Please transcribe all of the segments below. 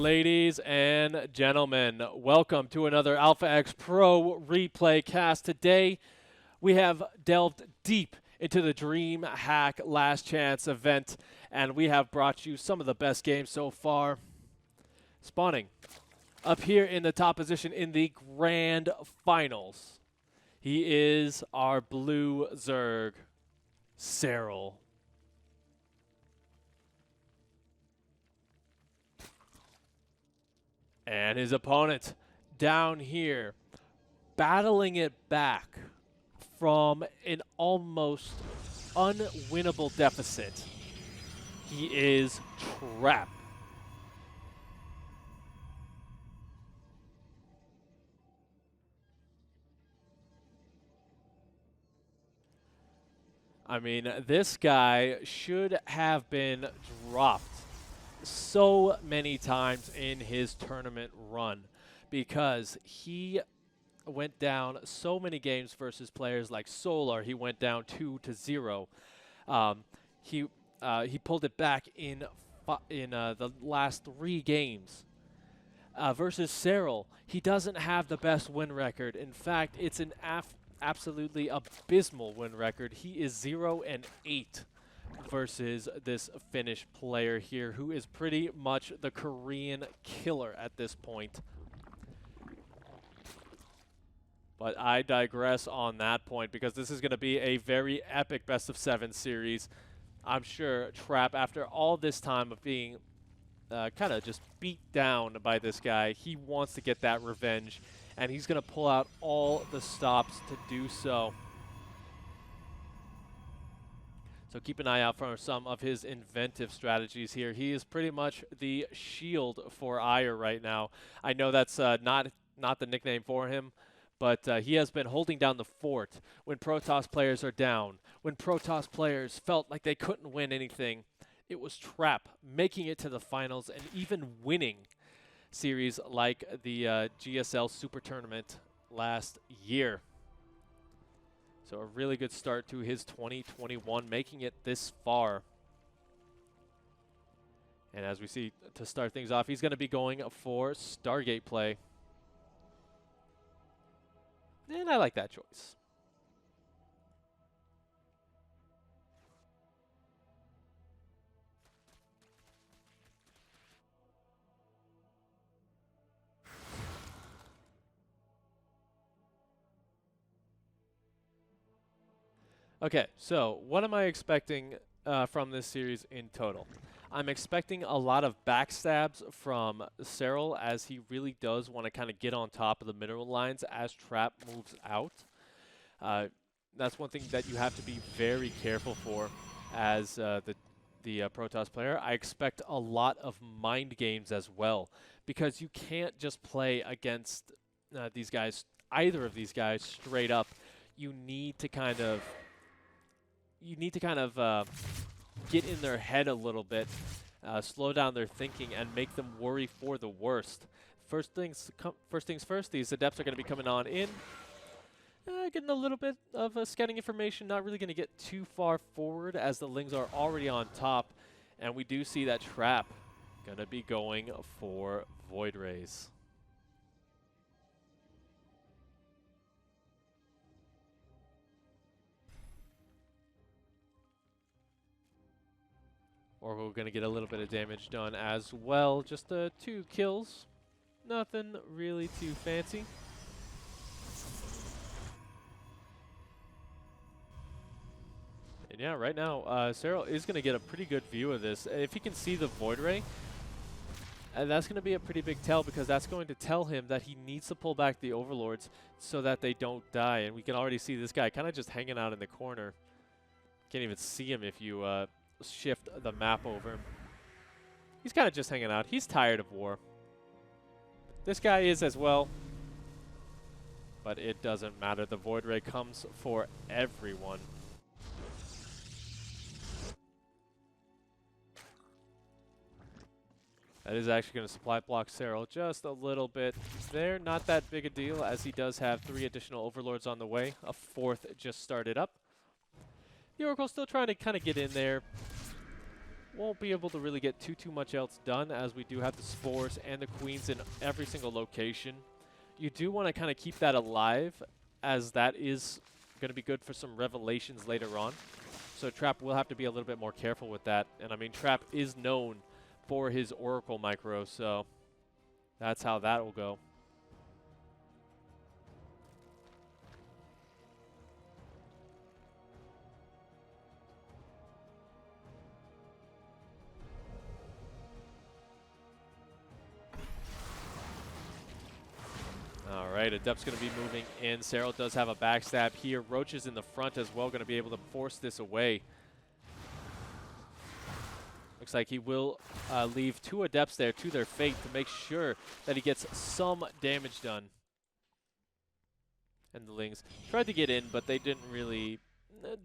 Ladies and gentlemen, welcome to another Alpha X Pro replay cast. Today, we have delved deep into the DreamHack Last Chance event, and we have brought you some of the best games so far. Spawning up here in the top position in the grand finals, he is our blue Zerg, SERRAL. And his opponent down here, battling it back from an almost unwinnable deficit. He is Trap. I mean, this guy should have been dropped so many times in his tournament run because he went down so many games versus players like Solar. He went down 2-0. He pulled it back in the last 3 games. Versus SERRAL, he doesn't have the best win record. In fact, it's an absolutely abysmal win record. He is 0-8 versus this Finnish player here, who is pretty much the Korean killer at this point. But I digress on that point because this is going to be a very epic best-of-7 series. I'm sure Trap, after all this time of being kind of just beat down by this guy, he wants to get that revenge, and he's going to pull out all the stops to do so. So keep an eye out for some of his inventive strategies here. He is pretty much the shield for Ire right now. I know that's not the nickname for him, but he has been holding down the fort when Protoss players are down. When Protoss players felt like they couldn't win anything, it was Trap making it to the finals and even winning series like the GSL Super Tournament last year. So a really good start to his 2021, making it this far. And as we see, to start things off, he's going to be going for Stargate play. And I like that choice. Okay, so what am I expecting from this series in total? I'm expecting a lot of backstabs from SERRAL, as he really does want to kind of get on top of the mineral lines as Trap moves out. That's one thing that you have to be very careful for as the Protoss player. I expect a lot of mind games as well, because you can't just play against these guys, either of these guys, straight up. You need to kind of get in their head a little bit, slow down their thinking, and make them worry for the worst. First things first, these adepts are going to be coming on in, getting a little bit of scouting information, not really going to get too far forward as the Lings are already on top, and we do see that Trap going to be going for Void Rays. Or we're going to get a little bit of damage done as well. Just 2 kills. Nothing really too fancy. And yeah, right now, SERRAL is going to get a pretty good view of this. If he can see the Void Ray, that's going to be a pretty big tell, because that's going to tell him that he needs to pull back the Overlords so that they don't die. And we can already see this guy kind of just hanging out in the corner. Can't even see him if you shift the map over. He's kind of just hanging out. He's tired of war. This guy is as well. But it doesn't matter. The Void Ray comes for everyone. That is actually going to supply block SERRAL just a little bit there. Not that big a deal, as he does have 3 additional Overlords on the way. A 4th just started up. The Oracle's still trying to kind of get in there. won't be able to really get too much else done, as we do have the spores and the queens in every single location. You do want to kind of keep that alive, as that is going to be good for some revelations later on. So Trap will have to be a little bit more careful with that. And I mean, Trap is known for his Oracle micro, so that's how that will go. All right, Adept's going to be moving in. SERRAL does have a backstab here. Roach is in the front as well, going to be able to force this away. Looks like he will leave 2 Adepts there to their fate to make sure that he gets some damage done. And the Lings tried to get in, but they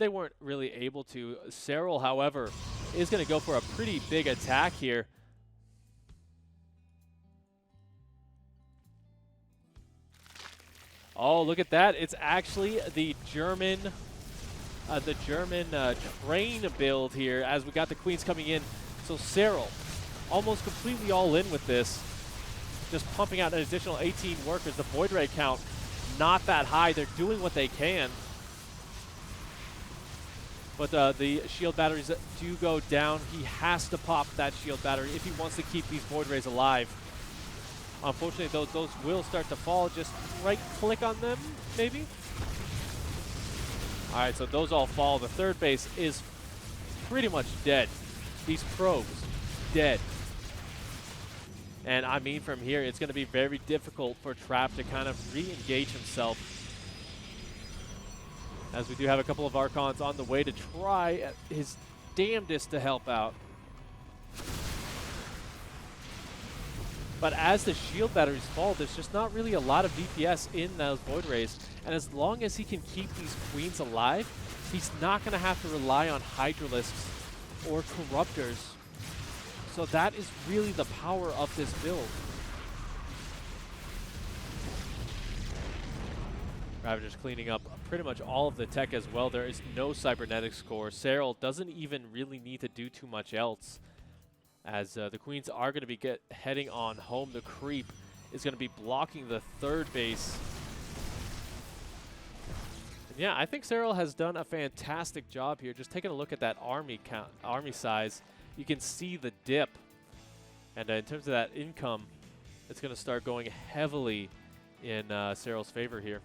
weren't really able to. SERRAL, however, is going to go for a pretty big attack here. Oh, look at that. It's actually the German train build here, as we got the queens coming in. So SERRAL almost completely all in with this, just pumping out an additional 18 workers. The Void Ray count not that high. They're doing what they can. But the shield batteries do go down. He has to pop that shield battery if he wants to keep these Void Rays alive. Unfortunately, those will start to fall. Just right-click on them, maybe? All right, so those all fall. The third base is pretty much dead. These probes, dead. And I mean, from here, it's going to be very difficult for Trap to kind of re-engage himself, as we do have a couple of Archons on the way to try his damnedest to help out. But as the shield batteries fall, there's just not really a lot of DPS in those Void Rays. And as long as he can keep these queens alive, he's not going to have to rely on Hydralisks or Corruptors. So that is really the power of this build. Ravager's cleaning up pretty much all of the tech as well. There is no cybernetics core. SERRAL doesn't even really need to do too much else, as the queens are going to be heading on home. The creep is going to be blocking the third base. And yeah, I think SERRAL has done a fantastic job here. Just taking a look at that army size, you can see the dip. And in terms of that income, it's going to start going heavily in SERRAL's favor here.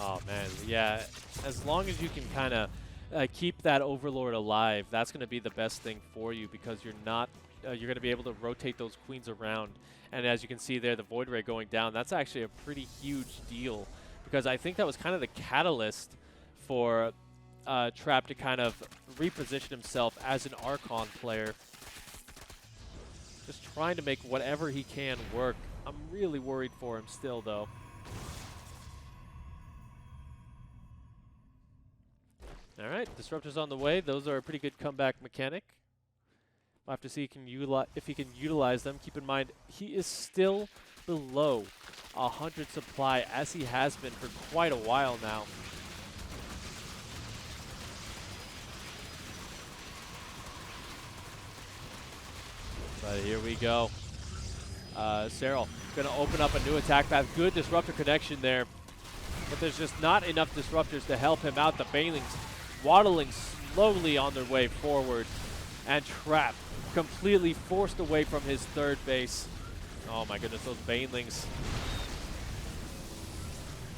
Oh man, yeah, as long as you can kind of keep that Overlord alive, that's going to be the best thing for you, because you're going to be able to rotate those queens around. And as you can see there, the Void Ray going down, that's actually a pretty huge deal, because I think that was kind of the catalyst for Trap to kind of reposition himself as an Archon player. Just trying to make whatever he can work. I'm really worried for him still, though. All right, Disruptors on the way. Those are a pretty good comeback mechanic. We'll have to see if he can utilize them. Keep in mind, he is still below 100 supply, as he has been for quite a while now. But here we go. SERRAL going to open up a new attack path. Good Disruptor connection there. But there's just not enough Disruptors to help him out. The Banelings waddling slowly on their way forward. And Trap completely forced away from his third base. Oh my goodness, those Banelings.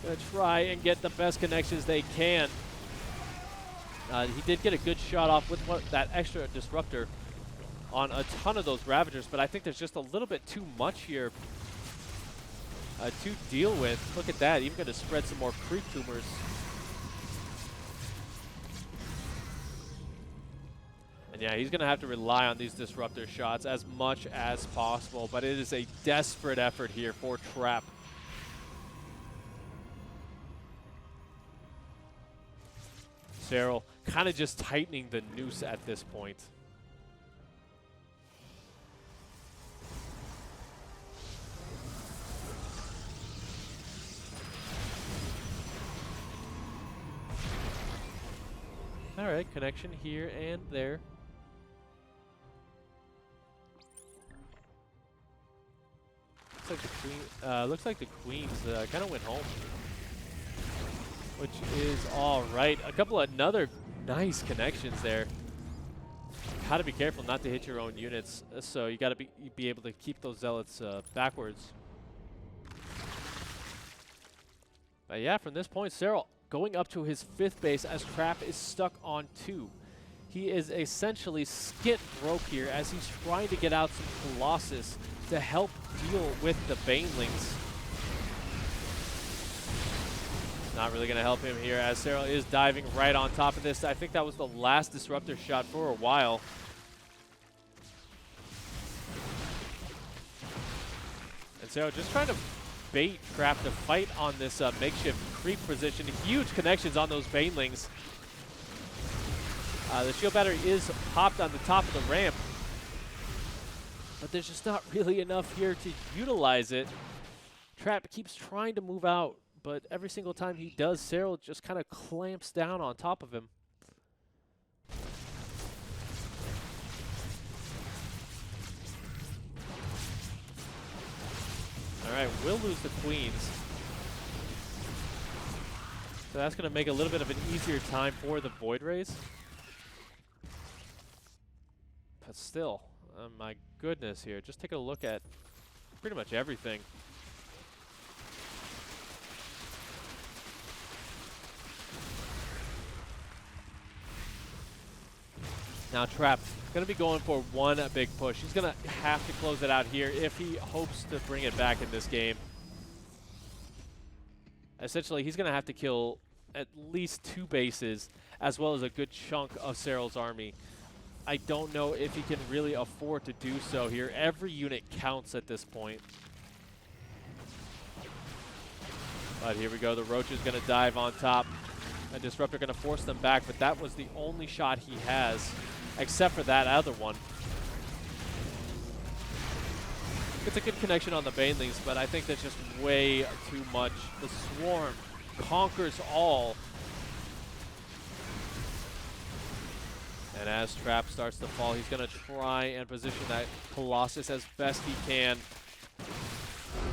Gonna try and get the best connections they can. He did get a good shot off with that extra Disruptor on a ton of those Ravagers, but I think there's just a little bit too much here to deal with. Look at that, even gonna spread some more creep tumors. And yeah, he's going to have to rely on these disruptor shots as much as possible, but it is a desperate effort here for Trap. SERRAL kind of just tightening the noose at this point. All right, connection here and there. Looks like the Queens kind of went home, which is all right. A couple of another nice connections there. Got to be careful not to hit your own units, so you got to be able to keep those zealots backwards. But yeah, from this point, SERRAL going up to his 5th base as Trap is stuck on 2. He is essentially skid broke here as he's trying to get out some Colossus to help deal with the Banelings. Not really going to help him here as SERRAL is diving right on top of this. I think that was the last disruptor shot for a while. And SERRAL just trying to bait Trap to fight on this makeshift creep position. Huge connections on those Banelings. The shield battery is popped on the top of the ramp, but there's just not really enough here to utilize it. Trap keeps trying to move out, but every single time he does, SERRAL just kind of clamps down on top of him. All right, we'll lose the Queens. So that's going to make a little bit of an easier time for the Void Rays. But still, my goodness here. Just take a look at pretty much everything. Now Trap going to be going for one big push. He's going to have to close it out here if he hopes to bring it back in this game. Essentially, he's going to have to kill at least 2 bases as well as a good chunk of SERRAL's army. I don't know if he can really afford to do so here. Every unit counts at this point. But here we go. The Roach is going to dive on top. A Disruptor going to force them back, but that was the only shot he has, except for that other one. It's a good connection on the Banelings, but I think that's just way too much. The Swarm conquers all. And as Trap starts to fall, he's going to try and position that Colossus as best he can.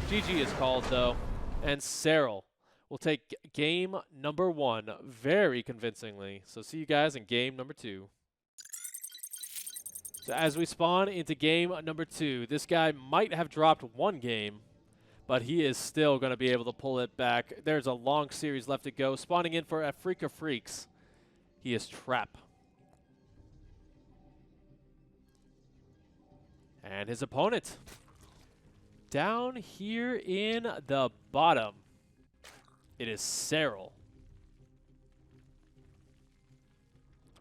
GG is called, though, and SERRAL will take game number 1 very convincingly. So see you guys in game number 2. So as we spawn into game number 2, this guy might have dropped 1 game, but he is still going to be able to pull it back. There's a long series left to go. Spawning in for a Freak of Freaks, he is Trap. And his opponent, down here in the bottom, it is SERRAL.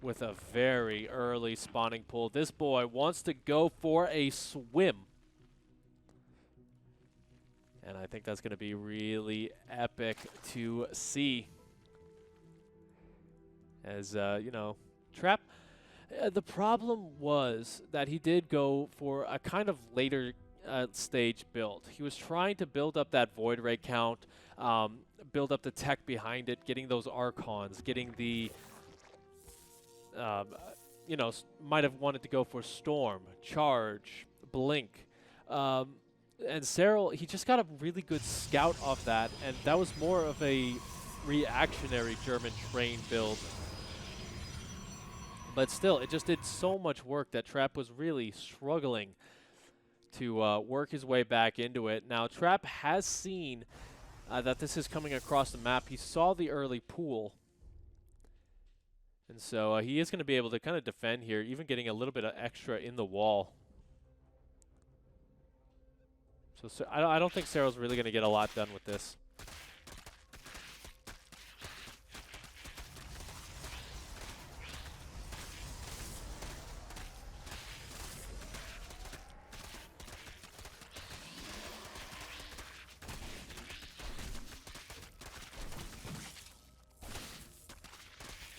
With a very early spawning pool. This boy wants to go for a swim. And I think that's going to be really epic to see. As, you know, Trap... the problem was that he did go for a kind of later stage build. He was trying to build up that Void Ray count, build up the tech behind it, getting those Archons, getting the, you know, might have wanted to go for Storm, Charge, Blink. And SERRAL, he just got a really good scout off that, and that was more of a reactionary German train build. But still, it just did so much work that Trap was really struggling to work his way back into it. Now, Trap has seen that this is coming across the map. He saw the early pool. And so he is going to be able to kind of defend here, even getting a little bit of extra in the wall. So I don't think SERRAL's really going to get a lot done with this.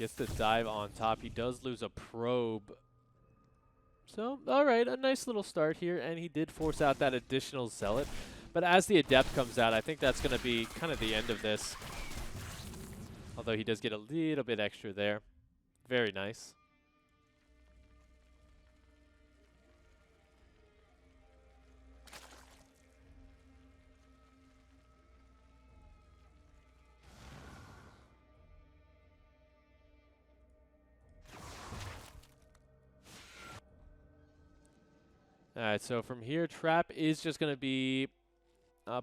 gets the dive on top. He does lose a probe. So, alright, a nice little start here, and he did force out that additional zealot. But as the adept comes out, I think that's going to be kind of the end of this. Although he does get a little bit extra there. Very nice. Alright, so from here, Trap is just going to be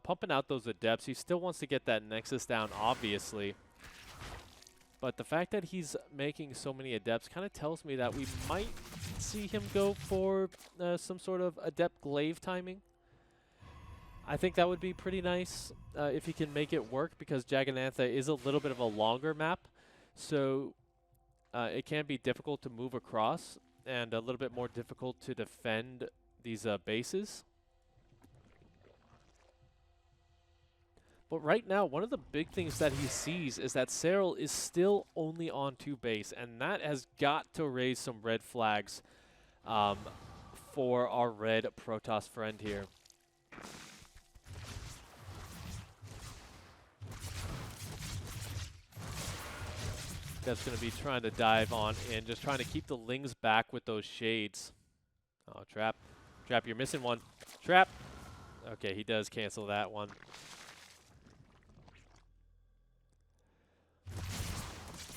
pumping out those adepts. He still wants to get that Nexus down, obviously. But the fact that he's making so many adepts kind of tells me that we might see him go for some sort of adept glaive timing. I think that would be pretty nice if he can make it work, because Jagannatha is a little bit of a longer map. So it can be difficult to move across and a little bit more difficult to defend these bases. But right now, one of the big things that he sees is that SERRAL is still only on 2 base, and that has got to raise some red flags for our red Protoss friend here. That's going to be trying to dive on and just trying to keep the Lings back with those shades. Oh, Trap. Trap, you're missing one. Trap. Okay, he does cancel that one.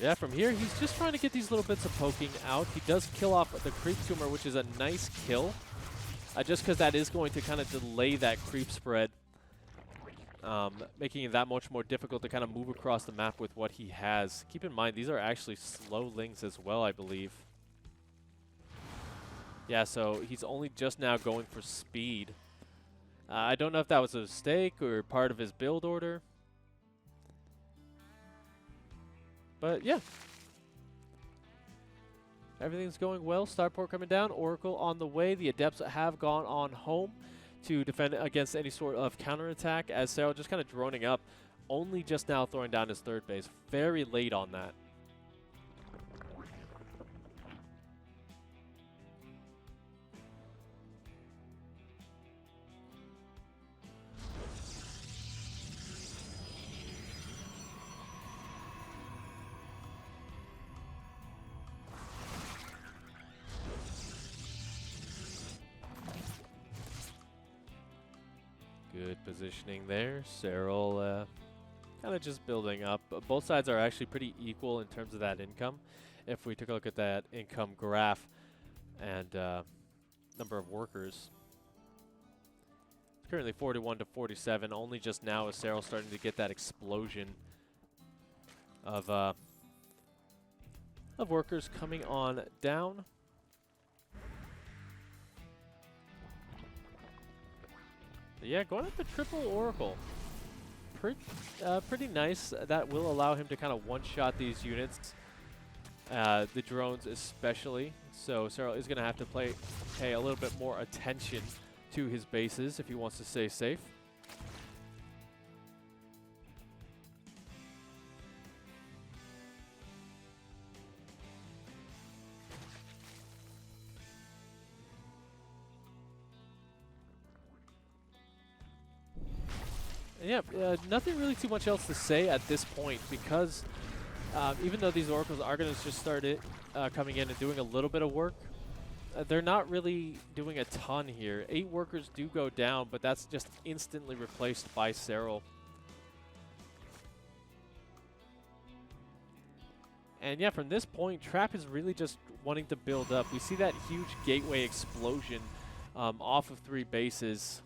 Yeah, from here, he's just trying to get these little bits of poking out. He does kill off the creep tumor, which is a nice kill. Just because that is going to kind of delay that creep spread. Making it that much more difficult to kind of move across the map with what he has. Keep in mind, these are actually slow Lings as well, I believe. Yeah, so he's only just now going for speed. I don't know if that was a mistake or part of his build order. But yeah. Everything's going well. Starport coming down. Oracle on the way. The Adepts have gone on home to defend against any sort of counterattack, as SERRAL just kind of droning up, only just now throwing down his 3rd base. Very late on that. Good positioning there. SERRAL kind of just building up. Both sides are actually pretty equal in terms of that income. If we took a look at that income graph and number of workers. It's currently 41 to 47. Only just now is SERRAL starting to get that explosion of workers coming on down. Yeah, going up the triple Oracle. Pretty nice. That will allow him to kind of one-shot these units, the drones especially. So SERRAL is going to have to pay a little bit more attention to his bases if he wants to stay safe. Yeah, nothing really too much else to say at this point, because even though these Oracles are going to just start coming in and doing a little bit of work, they're not really doing a ton here. 8 workers do go down, but that's just instantly replaced by SERRAL. And yeah, from this point, Trap is really just wanting to build up. We see that huge gateway explosion off of 3 bases.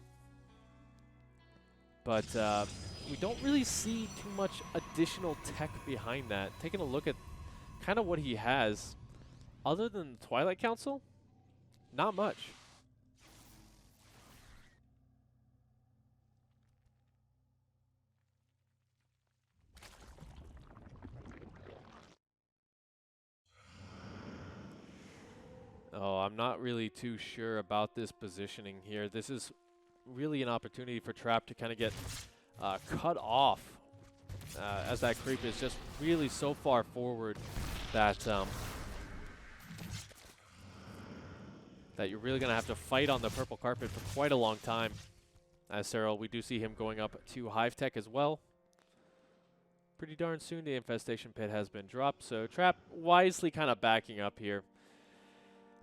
But we don't really see too much additional tech behind that. Taking a look at kind of what he has, other than Twilight Council, not much. Oh, I'm not really too sure about this positioning here. This is really an opportunity for Trap to kind of get cut off as that creep is just really so far forward that that you're really going to have to fight on the purple carpet for quite a long time. As SERRAL, we do see him going up to Hive Tech as well. Pretty darn soon the infestation pit has been dropped, so Trap wisely kind of backing up here.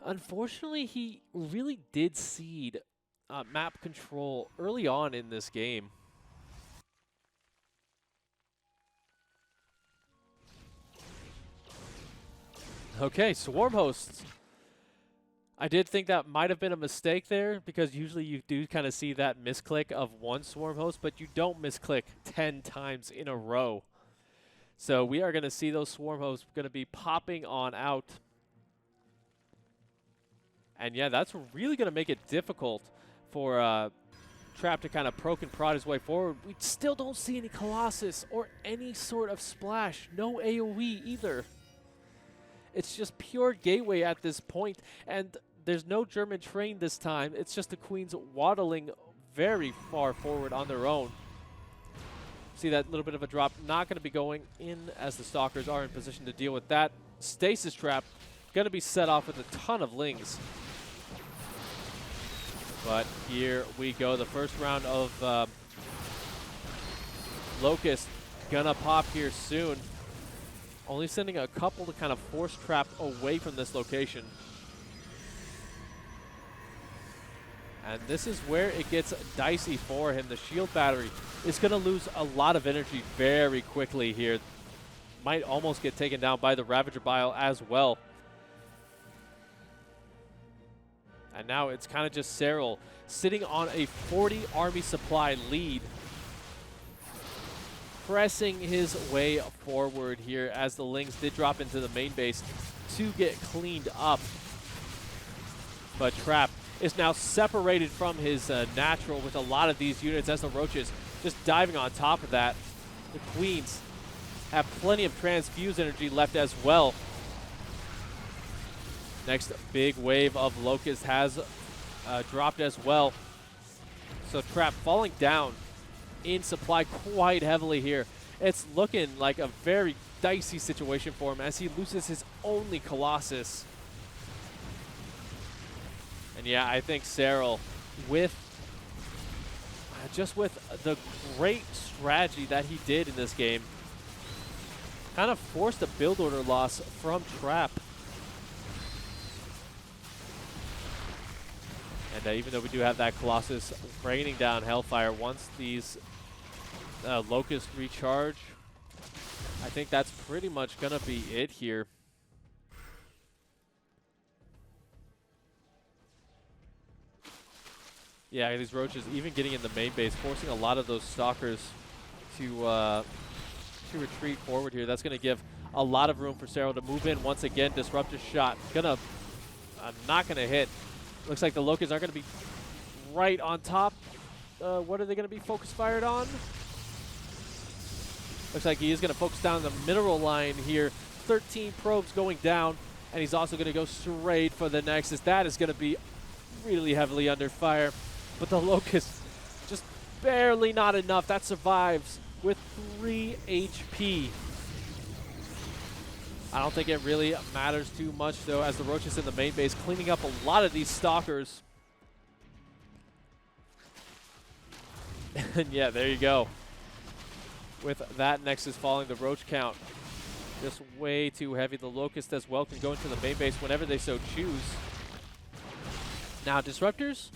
Unfortunately, he really did cede map control early on in this game. Okay, Swarm Hosts. I did think that might have been a mistake there, because usually you do kind of see that misclick of one Swarm Host, but you don't misclick 10 times in a row. So we are going to see those Swarm Hosts going to be popping on out. And yeah, that's really going to make it difficult for Trap to kind of poke and prod his way forward. We still don't see any Colossus or any sort of splash. No AoE either. It's just pure gateway at this point, and there's no German train this time. It's just the Queens waddling very far forward on their own. See that little bit of a drop, not going to be going in as the Stalkers are in position to deal with that. Stasis Trap going to be set off with a ton of Lings. But here we go. The first round of Locust gonna pop here soon. Only sending a couple to kind of force Trap away from this location. And this is where it gets dicey for him. The shield battery is going to lose a lot of energy very quickly here. Might almost get taken down by the Ravager Bile as well. And now it's kind of just SERRAL sitting on a 40 army supply lead, pressing his way forward here as the Lings did drop into the main base to get cleaned up. But Trap is now separated from his natural with a lot of these units as the Roaches just diving on top of that. The Queens have plenty of transfuse energy left as well. Next big wave of Locust has dropped as well. So Trap falling down in supply quite heavily here. It's looking like a very dicey situation for him as he loses his only Colossus. And yeah, I think SERRAL, with just with the great strategy that he did in this game, kind of forced a build order loss from Trap. And even though we do have that Colossus raining down Hellfire, once these Locusts recharge, I think that's pretty much going to be it here. Yeah, these Roaches even getting in the main base, forcing a lot of those Stalkers to retreat forward here. That's going to give a lot of room for SERRAL to move in once again. Disruptor shot, not going to hit. Looks like the Locusts are going to be right on top. What are they going to be focus fired on? Looks like he is going to focus down the mineral line here. 13 probes going down, and he's also going to go straight for the Nexus. That is going to be really heavily under fire. But the Locust, just barely not enough. That survives with 3 HP. I don't think it really matters too much, though, as the Roaches in the main base cleaning up a lot of these Stalkers. And yeah, there you go. With that Nexus falling, the Roach count just way too heavy. The Locust as well can go into the main base whenever they so choose. Now, Disruptors,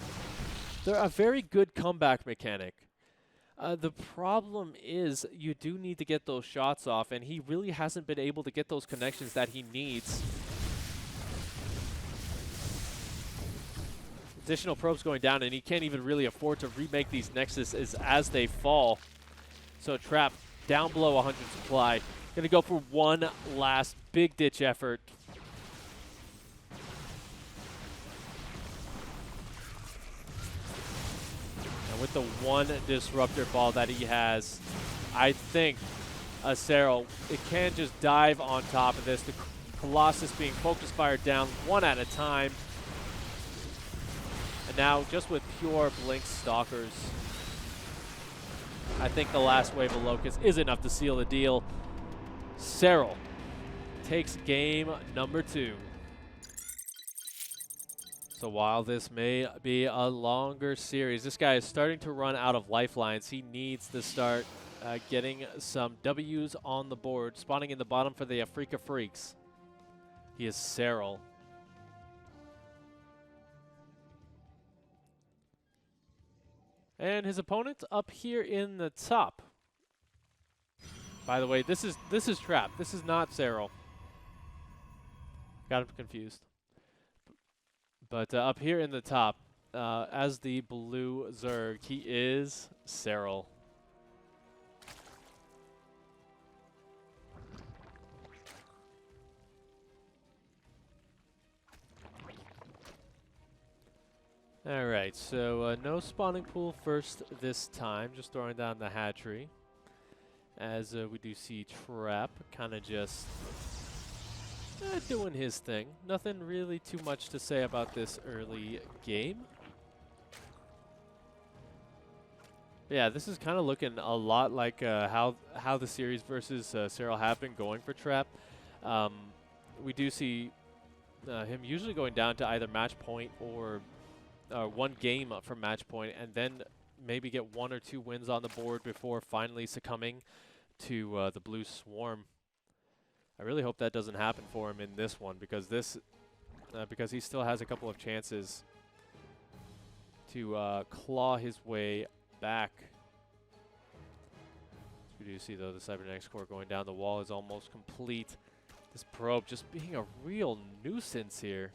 they're a very good comeback mechanic. The problem is you do need to get those shots off, and he really hasn't been able to get those connections that he needs. Additional probes going down, and he can't even really afford to remake these Nexuses as they fall. So Trap down below 100 supply. Going to go for one last big ditch effort. With the one Disruptor ball that he has, I think SERRAL, it can just dive on top of this. The Colossus being focus fired down one at a time. And now just with pure Blink Stalkers, I think the last wave of Locust is enough to seal the deal. SERRAL takes game number 2. So while this may be a longer series, this guy is starting to run out of lifelines. He needs to start getting some W's on the board. Spawning in the bottom for the Afrika Freaks. He is SERRAL. And his opponent up here in the top. By the way, this is Trap. This is not SERRAL. Got him confused. But up here in the top, as the blue Zerg, he is SERRAL. Alright, so no spawning pool first this time, just throwing down the hatchery. As we do see Trap kind of just doing his thing. Nothing really too much to say about this early game. Yeah, this is kind of looking a lot like how the series versus SERRAL have been going for Trap. We do see him usually going down to either match point or one game up from match point, and then maybe get 1 or 2 wins on the board before finally succumbing to the blue swarm. I really hope that doesn't happen for him in this one, because because he still has a couple of chances to claw his way back. We do see though the cybernetics core going down. The wall is almost complete. This probe just being a real nuisance here.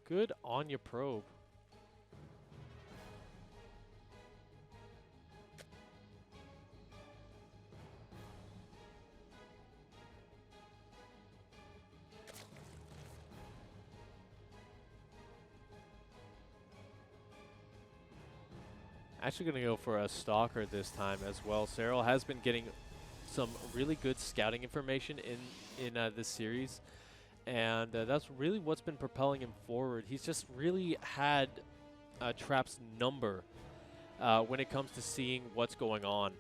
Good on your probe. Actually going to go for a Stalker this time as well. SERRAL has been getting some really good scouting information in this series, and that's really what's been propelling him forward. He's just really had Trap's number when it comes to seeing what's going on.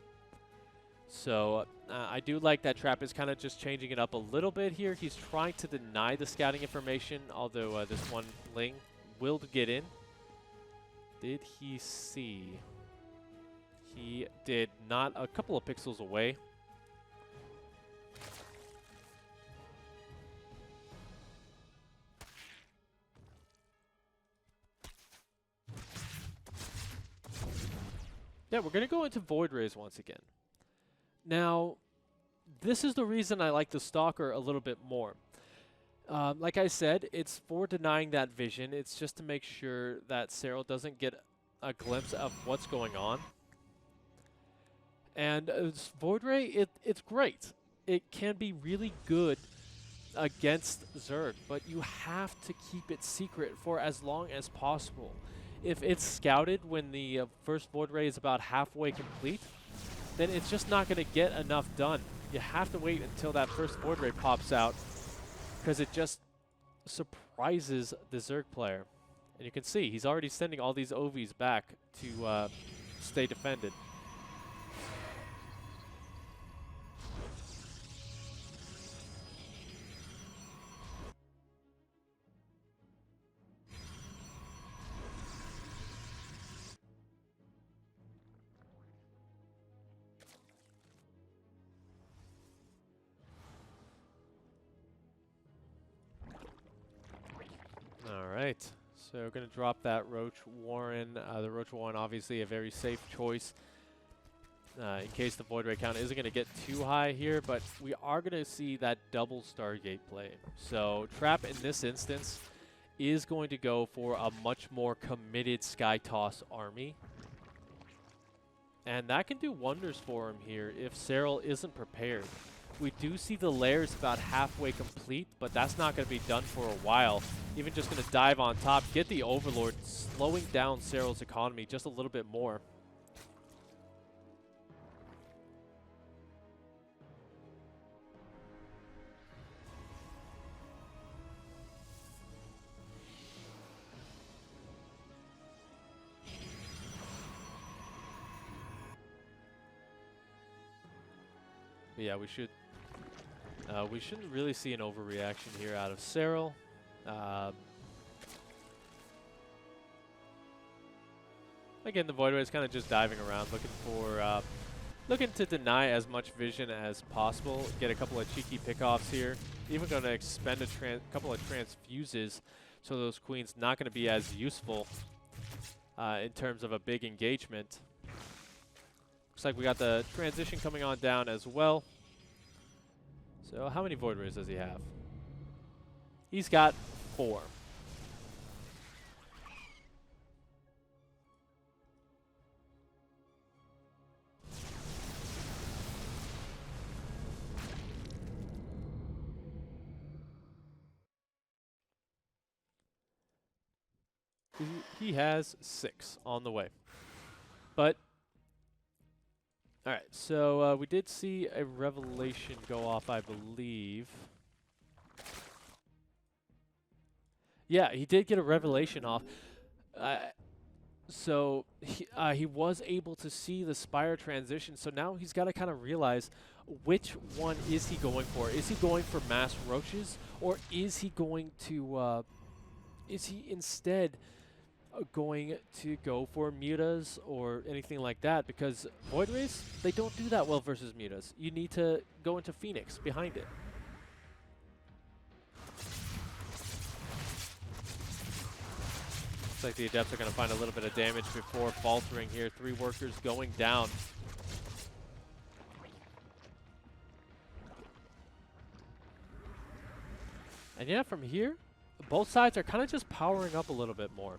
So I do like that Trap is kind of just changing it up a little bit here. He's trying to deny the scouting information, although this one Ling will get in. Did he see? He did not. A couple of pixels away. Yeah, we're going to go into Void Rays once again. Now, this is the reason I like the Stalker a little bit more. Like I said, it's for denying that vision. It's just to make sure that SERRAL doesn't get a glimpse of what's going on. And Void Ray, it's great. It can be really good against Zerg, but you have to keep it secret for as long as possible. If it's scouted when the first Void Ray is about halfway complete, then it's just not going to get enough done. You have to wait until that first Void Ray pops out, because it just surprises the Zerg player. And you can see, he's already sending all these OVs back to stay defended. Alright, so we're going to drop that Roach Warren. The Roach Warren, obviously a very safe choice in case the Void Ray count isn't going to get too high here, but we are going to see that double Stargate play. So Trap in this instance is going to go for a much more committed Sky Toss army. And that can do wonders for him here if SERRAL isn't prepared. We do see the layers about halfway complete, but that's not going to be done for a while. Even just going to dive on top, get the Overlord, slowing down SERRAL's economy just a little bit more. But yeah, we should We shouldn't really see an overreaction here out of SERRAL. Again, the Void Ray is kind of just diving around, looking to deny as much vision as possible. Get a couple of cheeky pickoffs here. Even going to expend a couple of transfuses, so those queens not going to be as useful in terms of a big engagement. Looks like we got the transition coming on down as well. So how many Void Rays does he have? He's got 4. He has 6 on the way. But, alright, so we did see a revelation go off, I believe. Yeah, he did get a revelation off. So he was able to see the Spire transition, so now he's got to kind of realize which one is he going for. Is he going for mass roaches, or is he going to, is he instead going to go for mutas or anything like that? Because Void Rays, they don't do that well versus mutas. You need to go into Phoenix behind it. Looks like the Adepts are going to find a little bit of damage before faltering here. 3 workers going down. And yeah, from here, both sides are kind of just powering up a little bit more.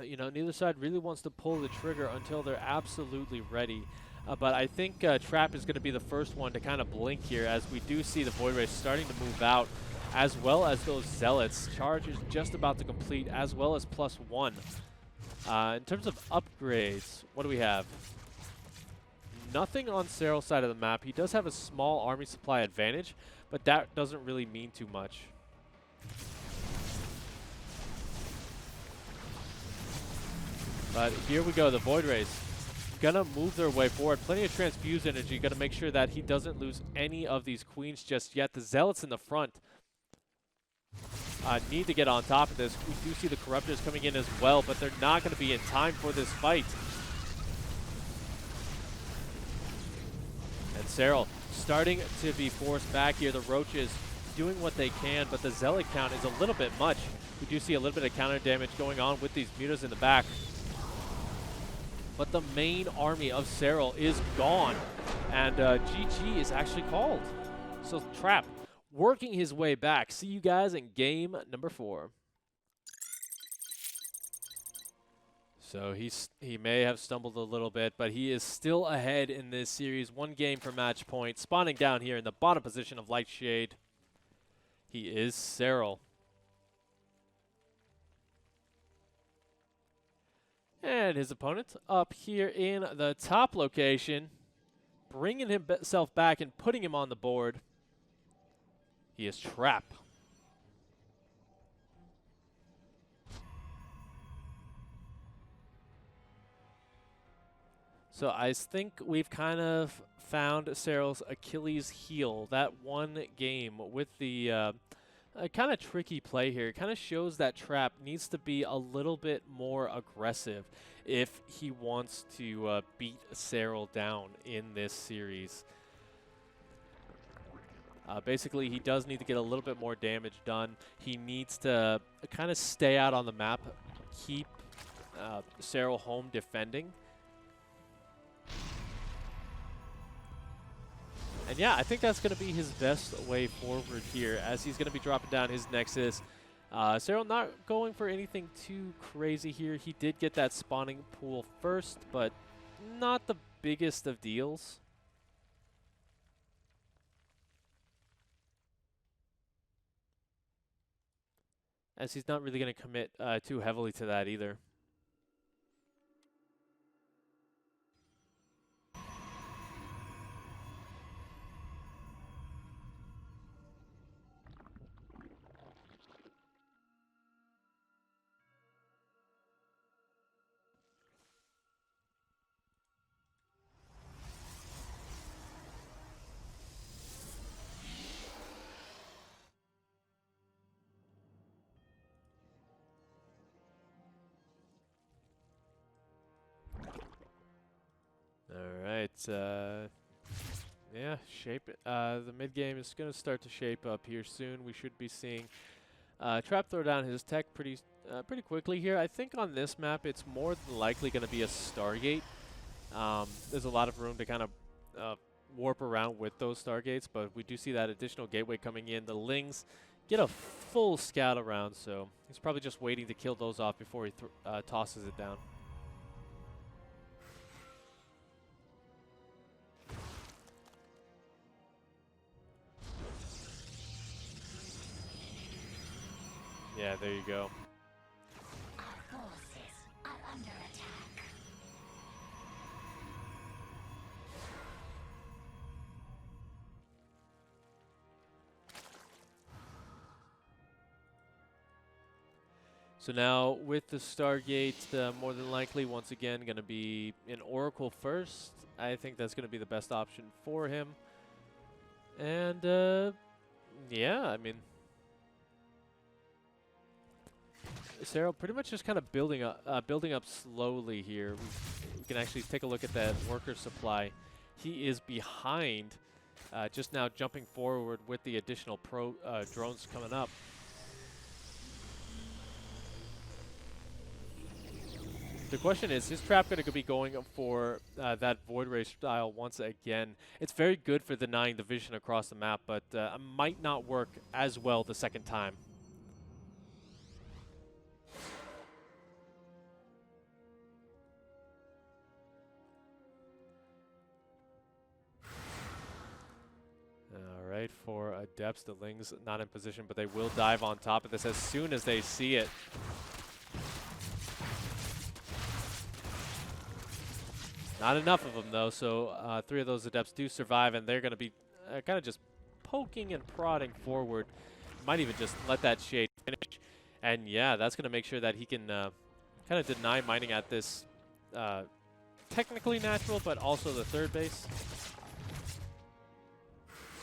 You know, neither side really wants to pull the trigger until they're absolutely ready. But I think Trap is going to be the first one to kind of blink here, as we do see the Void Rays starting to move out, as well as those Zealots. Charge is just about to complete, as well as +1. In terms of upgrades, what do we have? Nothing on SERRAL's side of the map. He does have a small army supply advantage, but that doesn't really mean too much. But here we go, the Void Rays gonna move their way forward. Plenty of transfuse energy, gonna make sure that he doesn't lose any of these queens just yet. The Zealots in the front need to get on top of this. We do see the Corruptors coming in as well, but they're not gonna be in time for this fight. And SERRAL starting to be forced back here. The Roaches doing what they can, but the Zealot count is a little bit much. We do see a little bit of counter damage going on with these mutas in the back. But the main army of SERRAL is gone, and GG is actually called. So Trap working his way back. See you guys in game number 4. So he may have stumbled a little bit, but he is still ahead in this series. 1 game per match point. Spawning down here in the bottom position of Lightshade, he is SERRAL. And his opponent up here in the top location, bringing himself back and putting him on the board. He is Trap. So I think we've kind of found SERRAL's Achilles heel. That 1 game with the kind of tricky play here. It kind of shows that Trap needs to be a little bit more aggressive if he wants to beat SERRAL down in this series. Basically, he does need to get a little bit more damage done. He needs to kind of stay out on the map, keep SERRAL home defending. And yeah, I think that's going to be his best way forward here, as he's going to be dropping down his Nexus. SERRAL not going for anything too crazy here. He did get that spawning pool first, but not the biggest of deals. As he's not really going to commit too heavily to that either. yeah, the mid game is going to start to shape up here soon. We should be seeing Trap throw down his tech pretty quickly here. I think on this map it's more than likely going to be a Stargate. There's a lot of room to kind of warp around with those Stargates, but we do see that additional gateway coming in. The Lings get a full scout around, so he's probably just waiting to kill those off before he tosses it down. Yeah, there you go. Our forces are under attack. So now with the Stargate, more than likely, once again, going to be an Oracle first. I think that's going to be the best option for him. And, yeah, I mean, SERRAL pretty much just kind of building up slowly here. We can actually take a look at that worker supply. He is behind, just now jumping forward with the additional drones coming up. The question is Trap going to be going for that Void Ray style once again? It's very good for denying the vision across the map, but might not work as well the second time. All right, for Adepts, the Lings not in position, but they will dive on top of this as soon as they see it. Not enough of them, though, so 3 of those Adepts do survive, and they're going to be kind of just poking and prodding forward. Might even just let that Shade finish. And, yeah, that's going to make sure that he can kind of deny mining at this technically natural, but also the third base.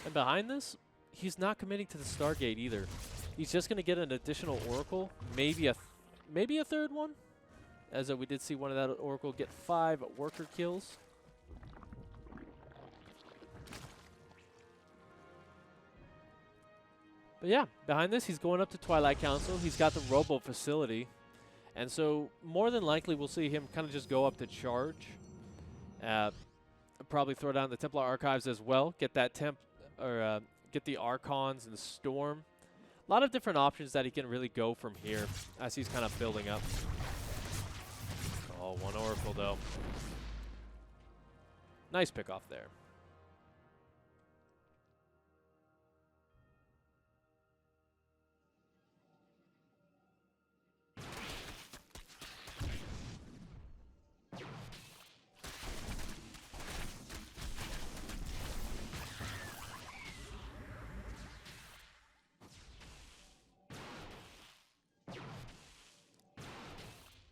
And behind this, he's not committing to the Stargate either. He's just going to get an additional Oracle, maybe a third one. As we did see one of that Oracle get 5 worker kills. But yeah, behind this, he's going up to Twilight Council. He's got the Robo facility. And so more than likely, we'll see him kind of just go up to charge. Probably throw down the Templar Archives as well. Get that get the Archons and the Storm. A lot of different options that he can really go from here as he's kind of building up. Oh, 1 Oracle, though. Nice pick off there.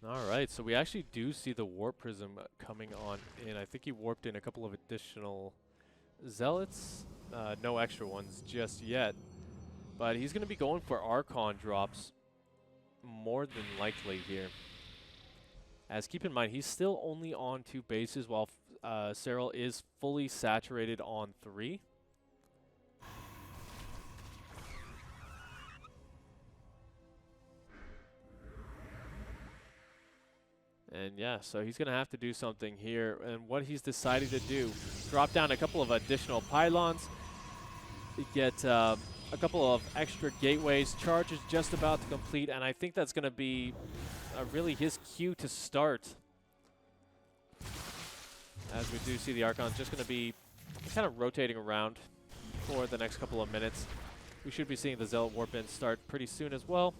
All right, so we actually do see the Warp Prism coming on in. I think he warped in a couple of additional Zealots. No extra ones just yet. But he's going to be going for Archon drops more than likely here. As keep in mind, he's still only on 2 bases while SERRAL is fully saturated on 3. And yeah, so he's going to have to do something here. And what he's decided to do, drop down a couple of additional pylons, get a couple of extra gateways. Charge is just about to complete, and I think that's going to be really his cue to start. As we do see the Archon's just going to be kind of rotating around for the next couple of minutes. We should be seeing the Zealot Warp in start pretty soon as well.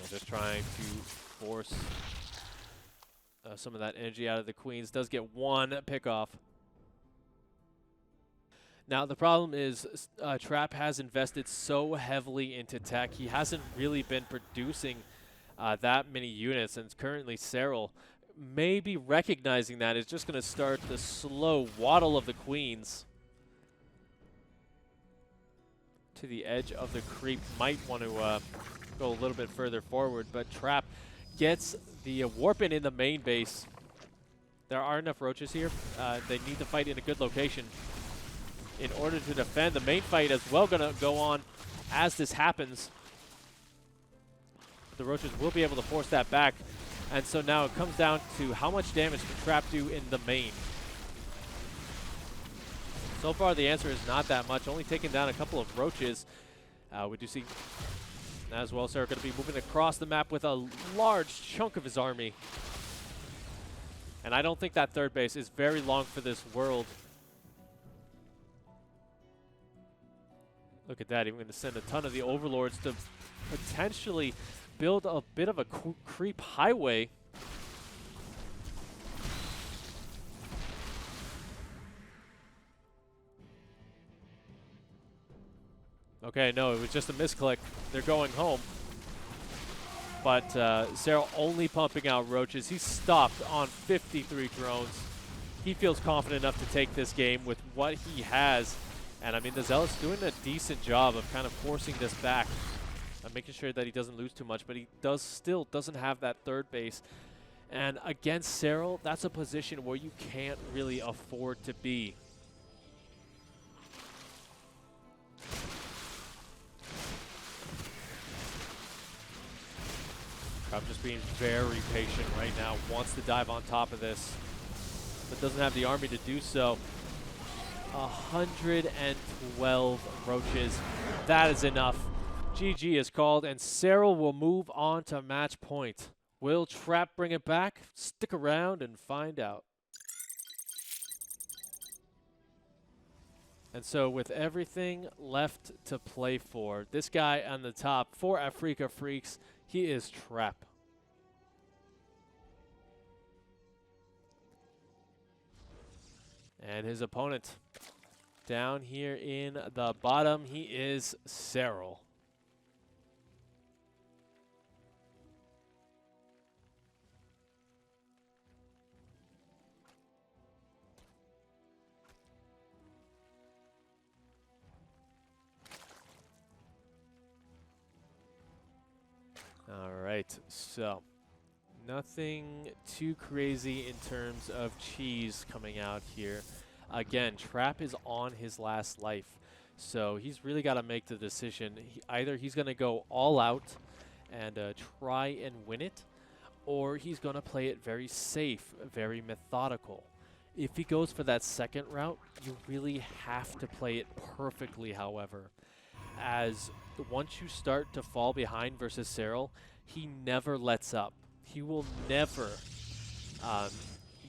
Just trying to force some of that energy out of the Queens. Does get 1 pickoff. Now, the problem is Trap has invested so heavily into tech. He hasn't really been producing that many units, and currently SERRAL may be recognizing that. Is just going to start the slow waddle of the Queens to the edge of the creep. Might want to go a little bit further forward, but Trap gets the warp in the main base. There are enough roaches here. They need to fight in a good location in order to defend. The main fight as well going to go on as this happens. The roaches will be able to force that back. And so now it comes down to how much damage can Trap do in the main. So far the answer is not that much, only taking down a couple of roaches. We do see as well Serra going to be moving across the map with a large chunk of his army. And I don't think that third base is very long for this world. Look at that, even going to send a ton of the overlords to potentially build a bit of a creep highway. Okay, no, it was just a misclick. They're going home. But SERRAL only pumping out roaches. He's stopped on 53 drones. He feels confident enough to take this game with what he has. And I mean, the Zealot's doing a decent job of kind of forcing this back. Making sure that he doesn't lose too much, but he still doesn't have that third base. And against SERRAL, that's a position where you can't really afford to be. I'm just being very patient right now. Wants to dive on top of this, but doesn't have the army to do so. 112 roaches. That is enough. GG is called, and SERRAL will move on to match point. Will Trap bring it back? Stick around and find out. And so with everything left to play for, this guy on the top for Afrika Freaks, he is Trap. And his opponent down here in the bottom, he is SERRAL. All right, so nothing too crazy in terms of cheese coming out here. Again, Trap is on his last life, so he's really got to make the decision. Either he's going to go all out and try and win it, or he's going to play it very safe, very methodical. If he goes for that second route, you really have to play it perfectly, however, as once you start to fall behind versus SERRAL, he never lets up. He will never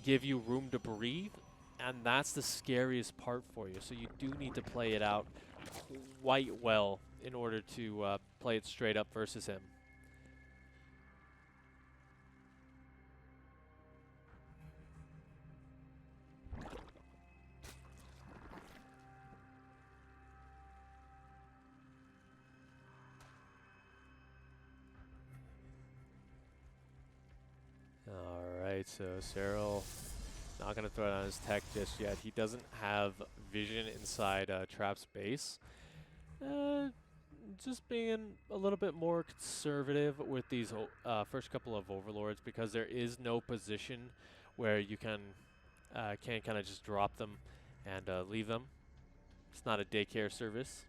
give you room to breathe, and that's the scariest part for you. So you do need to play it out quite well in order to play it straight up versus him. Alright, so SERRAL not going to throw down his tech just yet. He doesn't have vision inside Trap's base. Just being a little bit more conservative with these first couple of overlords, because there is no position where you can kind of just drop them and leave them. It's not a daycare service.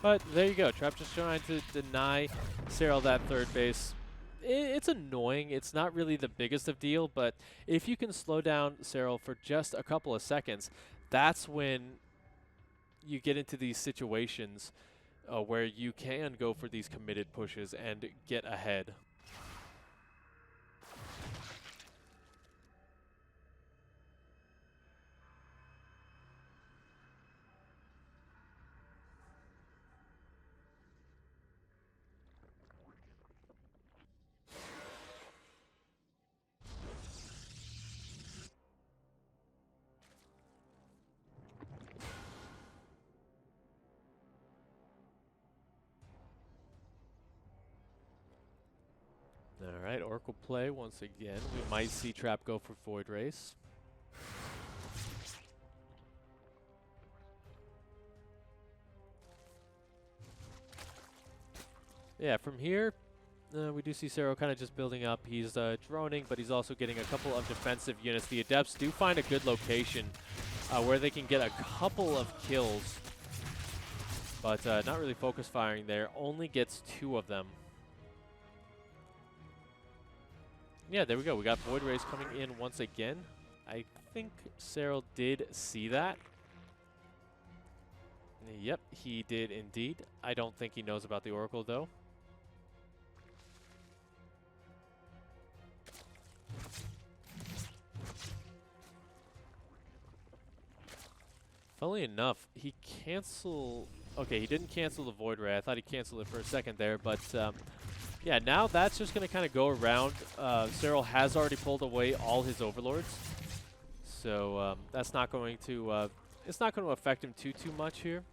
But there you go. Trap just trying to deny SERRAL that third base. It's annoying. It's not really the biggest of deal, but if you can slow down SERRAL for just a couple of seconds, that's when you get into these situations where you can go for these committed pushes and get ahead. Alright, Oracle play once again. We might see Trap go for Void Race. Yeah, from here, we do see SERRAL kind of just building up. He's droning, but he's also getting a couple of defensive units. The Adepts do find a good location where they can get a couple of kills, but not really focus firing there. Only gets 2 of them. Yeah, there we go. We got Void Rays coming in once again. I think SERRAL did see that. Yep, he did indeed. I don't think he knows about the Oracle, though. Funnily enough, he canceled... Okay, he didn't cancel the Void Ray. I thought he canceled it for a second there, but yeah, now that's just going to kind of go around. SERRAL has already pulled away all his Overlords, so that's not going to... it's not going to affect him too much here.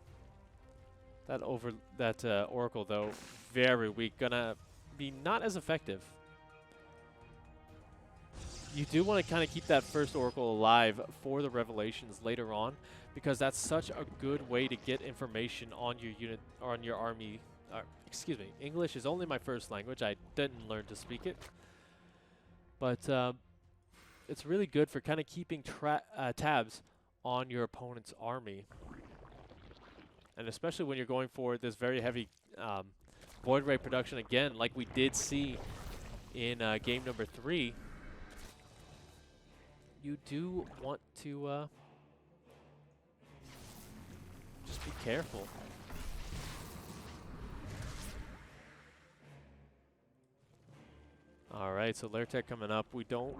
That Oracle, though, very weak. Gonna be not as effective. You do want to kind of keep that first Oracle alive for the Revelations later on, because that's such a good way to get information on your unit, or on your army. Excuse me, English is only my first language. I didn't learn to speak it. But it's really good for kind of keeping tabs on your opponent's army. And especially when you're going for this very heavy Void Ray production again, like we did see in game number 3. You do want to just be careful. All right, so Lairtech coming up. We don't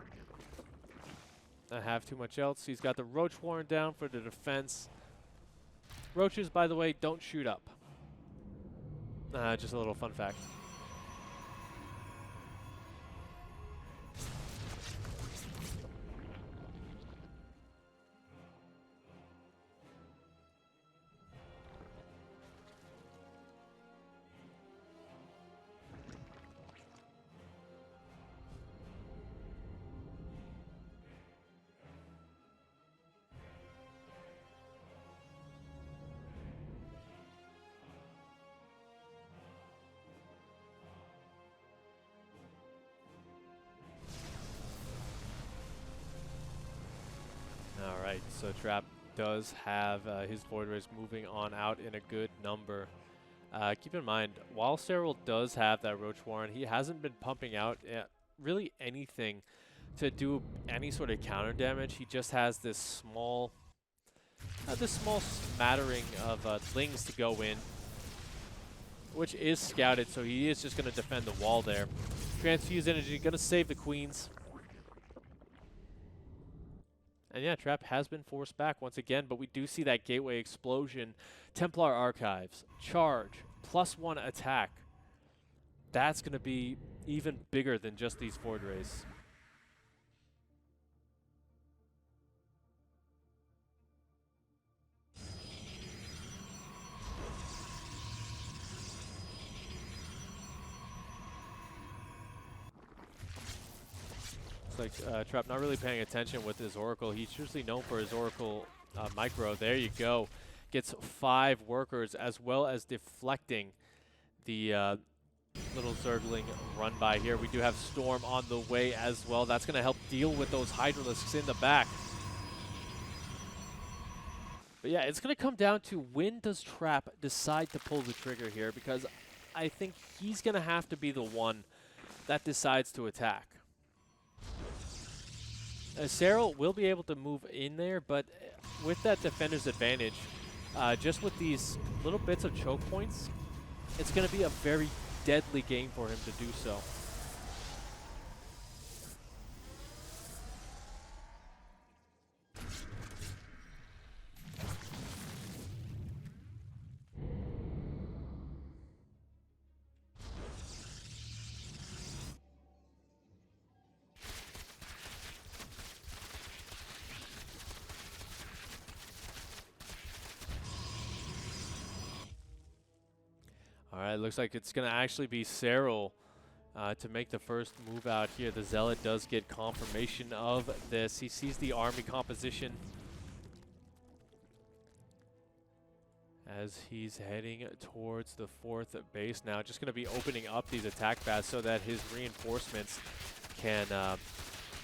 have too much else. He's got the Roach Warren down for the defense. Roaches, by the way, don't shoot up. Just a little fun fact. Alright, so Trap does have his Void Rays moving on out in a good number. Keep in mind, while SERRAL does have that Roach Warren, he hasn't been pumping out really anything to do any sort of counter damage. He just has this small smattering of Lings to go in, which is scouted, so he is just going to defend the wall there. Transfuse Energy, going to save the Queens. And yeah, Trap has been forced back once again, but we do see that Gateway Explosion, Templar Archives, Charge, +1 attack. That's going to be even bigger than just these Void Rays. Like Trap not really paying attention with his Oracle. He's usually known for his Oracle micro. There you go. Gets 5 workers, as well as deflecting the little Zergling run by here. We do have Storm on the way as well. That's going to help deal with those Hydralisks in the back. But yeah, it's going to come down to when does Trap decide to pull the trigger here, because I think he's going to have to be the one that decides to attack. SERRAL will be able to move in there, but with that defender's advantage, just with these little bits of choke points, it's going to be a very deadly game for him to do so. All right, looks like it's going to actually be SERRAL to make the first move out here. The Zealot does get confirmation of this. He sees the army composition. as he's heading towards the 4th base now. Just going to be opening up these attack paths so that his reinforcements can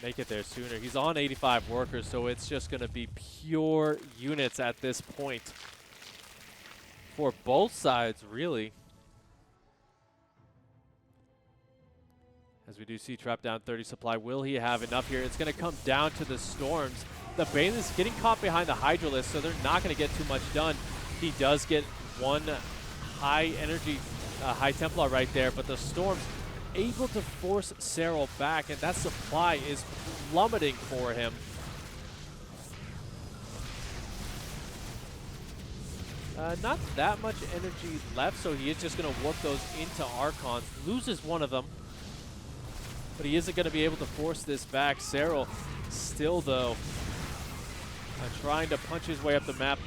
make it there sooner. He's on 85 workers, so it's just going to be pure units at this point for both sides, really. As we do see Trap down 30 supply. Will he have enough here? It's going to come down to the Storms. The Bane is getting caught behind the Hydralisk, so they're not going to get too much done. He does get one high energy, High Templar right there, but the Storms able to force SERRAL back, and that supply is plummeting for him. Not that much energy left, so he is just going to work those into Archons. Loses one of them, but he isn't going to be able to force this back. SERRAL still, though, trying to punch his way up the map.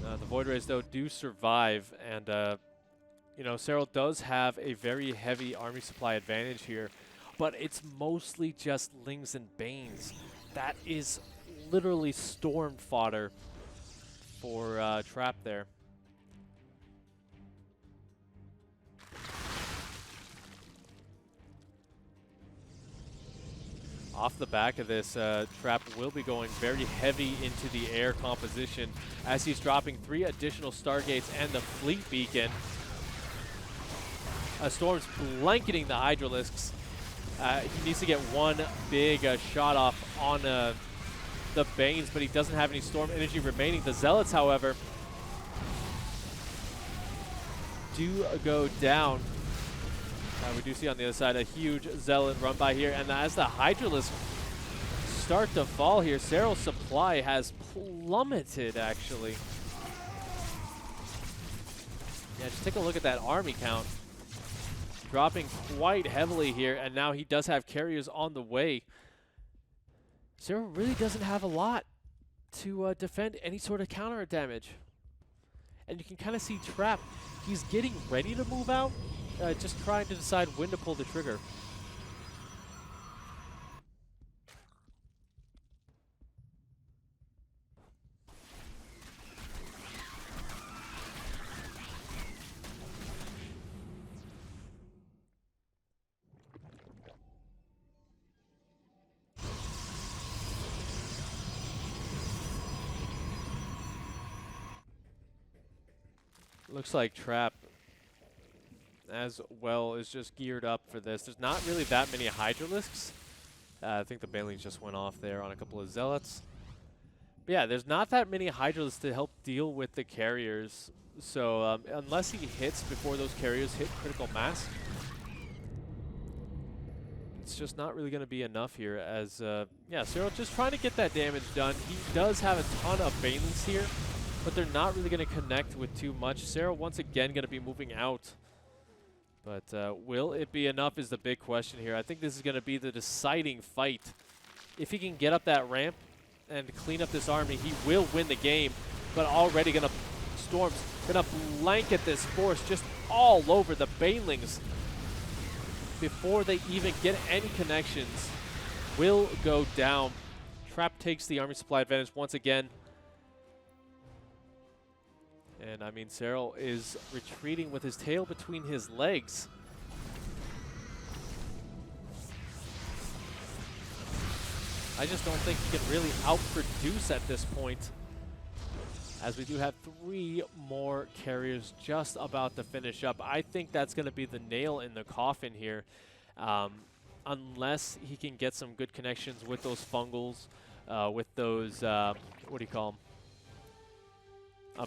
The Void Rays, though, do survive, and you know, SERRAL does have a very heavy army supply advantage here, but it's mostly just Lings and Banes. That is literally storm fodder for Trap there. Off the back of this, Trap will be going very heavy into the air composition as he's dropping 3 additional Stargates and the Fleet Beacon. Storm's blanketing the Hydralisks. He needs to get one big shot off on the Banes, but he doesn't have any Storm energy remaining. The Zealots, however, do go down. We do see on the other side a huge Zealot run by here, and as the Hydralisks start to fall here, SERRAL's supply has plummeted, actually. Yeah, just take a look at that army count. Dropping quite heavily here, and now he does have carriers on the way. SERRAL really doesn't have a lot to defend any sort of counter damage. And you can kind of see Trap, he's getting ready to move out, just trying to decide when to pull the trigger. Looks like Trap as well is just geared up for this. There's not really that many Hydralisks. I think the Banelings just went off there on a couple of Zealots. But yeah, there's not that many Hydralisks to help deal with the carriers. So unless he hits before those carriers hit critical mass, it's just not really going to be enough here as, yeah, SERRAL just trying to get that damage done. He does have a ton of Banelings here, but they're not really going to connect with too much. SERRAL once again going to be moving out. But will it be enough is the big question here. I think this is going to be the deciding fight. If he can get up that ramp and clean up this army, he will win the game. But already going to, Storm's going to blanket this force just all over the Banelings before they even get any connections. Will go down. Trap takes the army supply advantage once again. And I mean, SERRAL is retreating with his tail between his legs. I just don't think he can really outproduce at this point, as we do have 3 more carriers just about to finish up. I think that's going to be the nail in the coffin here, unless he can get some good connections with those fungals, with those, what do you call them?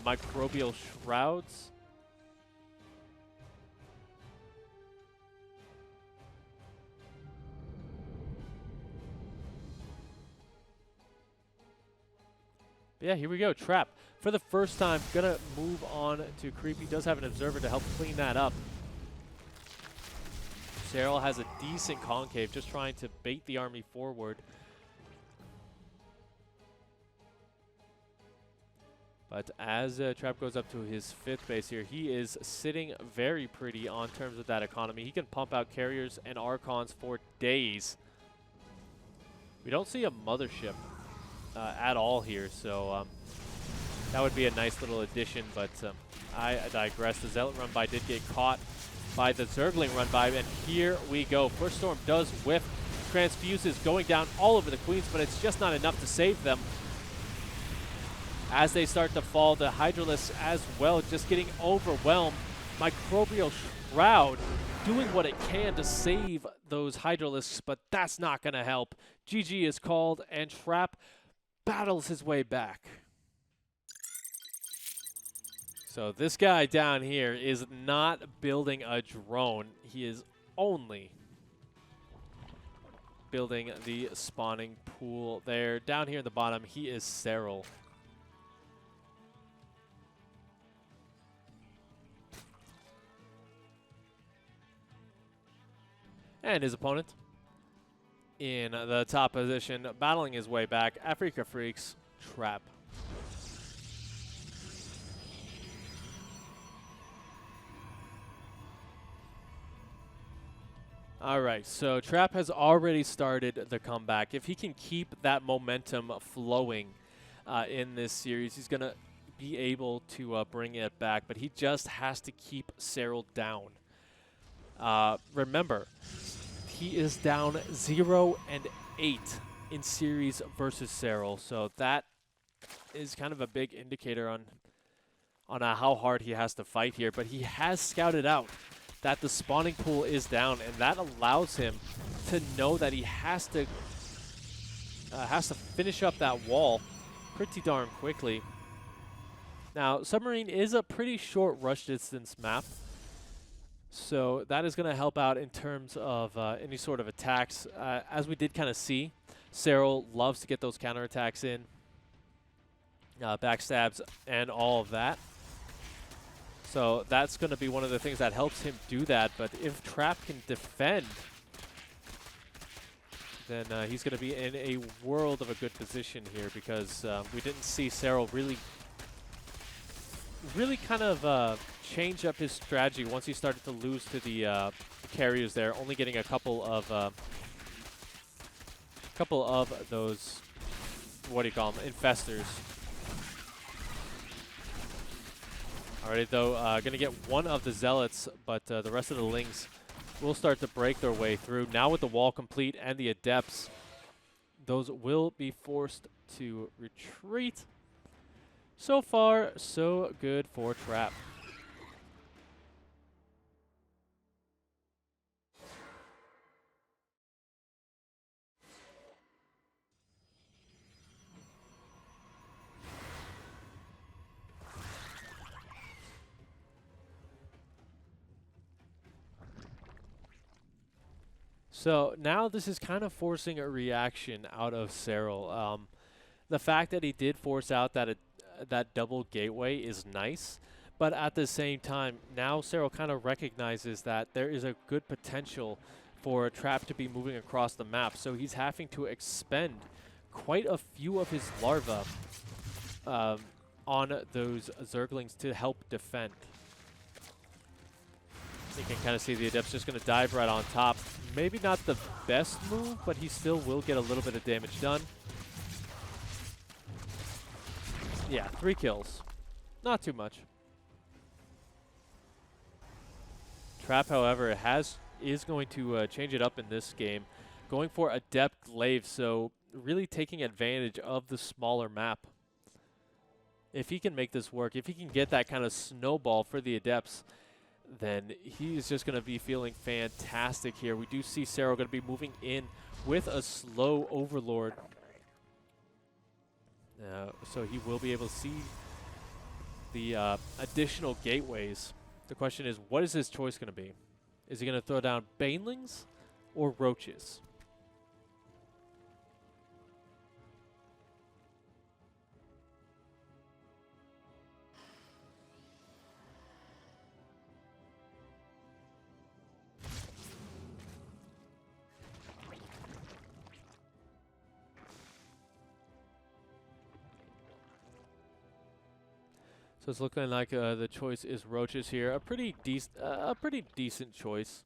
Microbial shrouds. But yeah, here we go. Trap, for the first time, gonna move on to creep. He does have an observer to help clean that up. SERRAL has a decent concave, just trying to bait the army forward. But as Trap goes up to his 5th base here, he is sitting very pretty on terms of that economy. He can pump out carriers and Archons for days. We don't see a mothership at all here, so That would be a nice little addition, but I digress. The Zealot run by did get caught by the Zergling run by, and here we go. First Storm does whiff. Transfuses going down all over the Queens, but it's just not enough to save them. As they start to fall, the Hydralisks as well just getting overwhelmed. Microbial Shroud doing what it can to save those Hydralisks, but that's not going to help. GG is called, and Trap battles his way back. So this guy down here is not building a drone. He is only building the spawning pool there. Down here in the bottom, he is SERRAL. And his opponent in the top position, battling his way back, Africa Freaks, Trap. All right, so Trap has already started the comeback. If he can keep that momentum flowing in this series, he's going to be able to bring it back, but he just has to keep SERRAL down. Remember, he is down 0-8 in series versus SERRAL, so that is kind of a big indicator on how hard he has to fight here. But he has scouted out that the spawning pool is down, and that allows him to know that he has to finish up that wall pretty darn quickly. Now, Submarine is a pretty short rush distance map, so that is going to help out in terms of any sort of attacks. As we did kind of see, SERRAL loves to get those counterattacks in, backstabs, and all of that. So that's going to be one of the things that helps him do that. But if Trap can defend, then he's going to be in a world of a good position here, because we didn't see SERRAL really kind of change up his strategy once he started to lose to the carriers there, only getting a couple of those, what do you call them, infestors. Alright, though, going to get one of the Zealots, but the rest of the Lings will start to break their way through. Now with the wall complete and the Adepts, those will be forced to retreat. So far, so good for Trap. So now this is kind of forcing a reaction out of SERRAL. The fact that he did force out that double gateway is nice, but at the same time, now SERRAL kind of recognizes that there is a good potential for a Trap to be moving across the map, so he's having to expend quite a few of his larvae on those Zerglings to help defend. You can kind of see the Adept's just going to dive right on top. Maybe not the best move, but he still will get a little bit of damage done. Yeah, 3 kills. Not too much. Trap, however, is going to change it up in this game, going for Adept Glaive, so really taking advantage of the smaller map. If he can make this work, if he can get that kind of snowball for the Adepts, then he's just going to be feeling fantastic here. We do see SERRAL going to be moving in with a slow Overlord. So he will be able to see the additional gateways. The question is, what is his choice going to be? Is he going to throw down Banelings or Roaches? So it's looking like the choice is Roaches here. A pretty decent choice,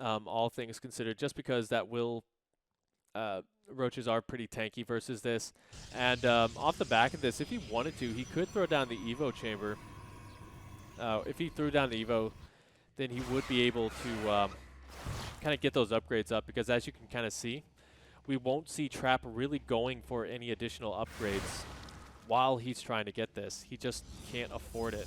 all things considered. Just because that will roaches are pretty tanky versus this. And off the back of this, if he wanted to, he could throw down the Evo chamber. If he threw down the Evo, then he would be able to kind of get those upgrades up, because as you can kind of see, we won't see Trap really going for any additional upgrades while he's trying to get this. He just can't afford it.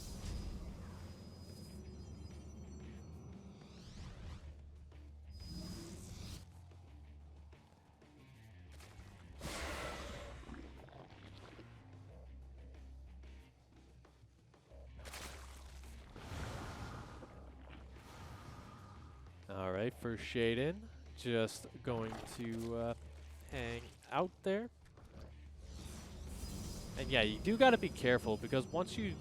All right, first shade in. Just going to hang out there. And yeah, you do got to be careful, because once you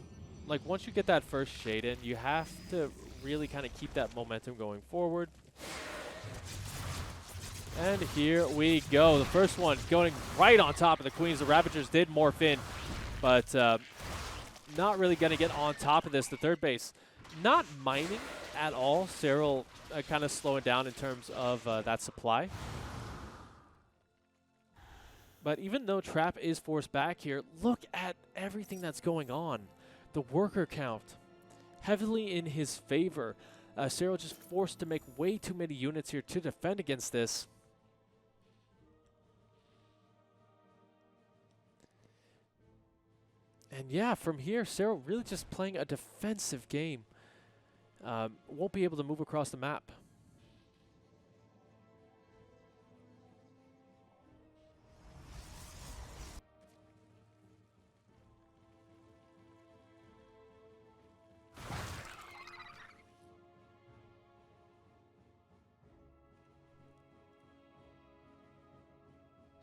get that first shade in, you have to really kind of keep that momentum going forward. And here we go. The first one going right on top of the Queens. The Ravagers did morph in, but not really going to get on top of this. The third base not mining at all. SERRAL kind of slowing down in terms of that supply. But even though Trap is forced back here, look at everything that's going on. The worker count heavily in his favor. SERRAL just forced to make way too many units here to defend against this. And yeah, from here, SERRAL really just playing a defensive game. Won't be able to move across the map.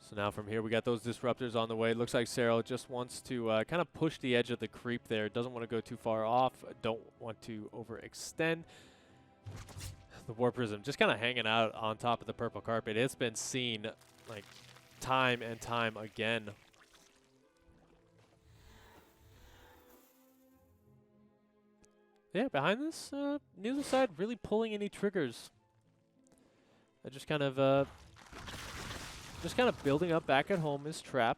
So now from here, we got those disruptors on the way. Looks like SERRAL just wants to kind of push the edge of the creep there. Doesn't want to go too far off. Don't want to overextend. The War Prism just kind of hanging out on top of the purple carpet. It's been seen like time and time again. Yeah, behind this, neither side really pulling any triggers. Just kind of building up back at home is Trap.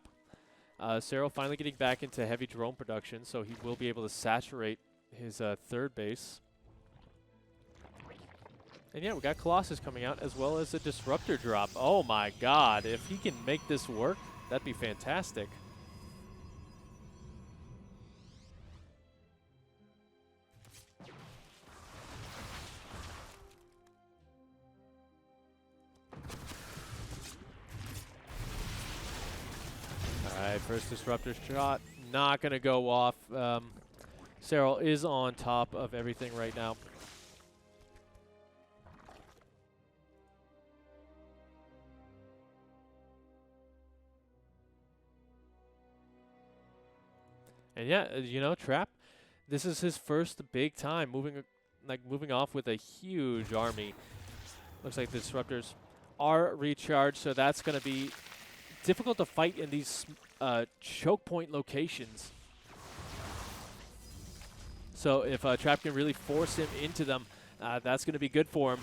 SERRAL finally getting back into heavy drone production, so he will be able to saturate his third base. And yeah, we got Colossus coming out, as well as a disruptor drop. Oh my god, if he can make this work, that'd be fantastic. Alright, first disruptor shot, not going to go off. SERRAL is on top of everything right now. And yeah, you know, Trap, this is his first big time moving off with a huge army. Looks like the disruptors are recharged, so that's going to be difficult to fight in these choke point locations. So if Trap can really force him into them, that's going to be good for him.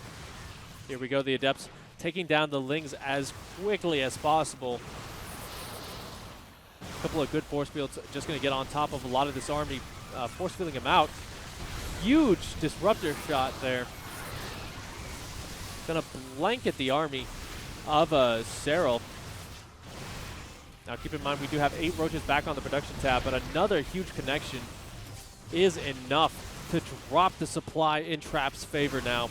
Here we go, the Adepts taking down the Lings as quickly as possible. A couple of good force fields just going to get on top of a lot of this army, force fielding him out. Huge disruptor shot there. Going to blanket the army of SERRAL. Now keep in mind, we do have 8 roaches back on the production tab, but another huge connection is enough to drop the supply in Trap's favor now.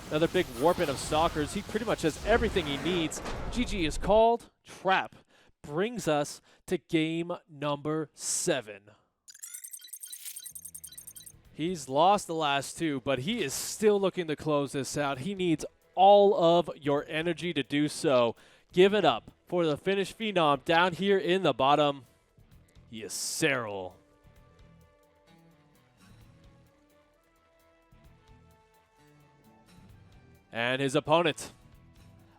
Another big warping of Stalkers. He pretty much has everything he needs. GG is called. Trap brings us to game number 7. He's lost the last 2, but he is still looking to close this out. He needs all of your energy to do so. Give it up for the Finnish Phenom down here in the bottom. He is SERRAL. And his opponent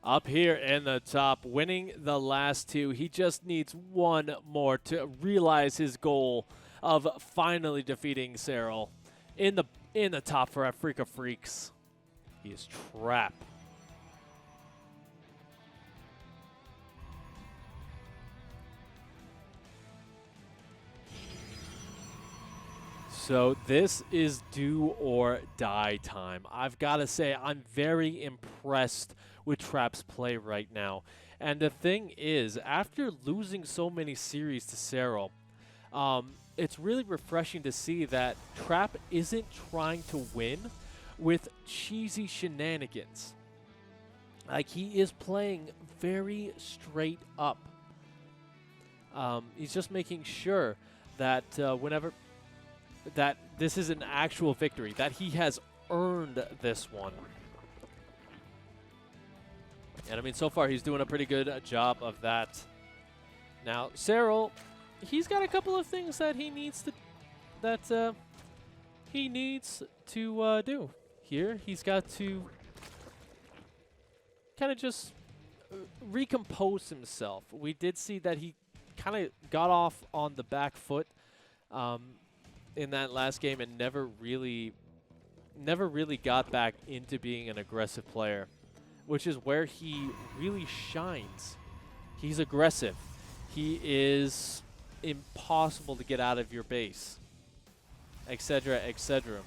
up here in the top, winning the last 2. He just needs one more to realize his goal of finally defeating SERRAL in the top for Afrika Freaks. He is Trap. So this is do or die time. I've got to say, I'm very impressed with Trap's play right now. And the thing is, after losing so many series to SERRAL, it's really refreshing to see that Trap isn't trying to win with cheesy shenanigans. Like, he is playing very straight up. He's just making sure that whenever that this is an actual victory, that he has earned this one. And I mean, so far he's doing a pretty good job of that. Now, SERRAL, he's got a couple of things that he needs to do here. He's got to kind of just recompose himself. We did see that he kind of got off on the back foot in that last game and never really got back into being an aggressive player, which is where he really shines. He's aggressive. He is impossible to get out of your base, etc., etc.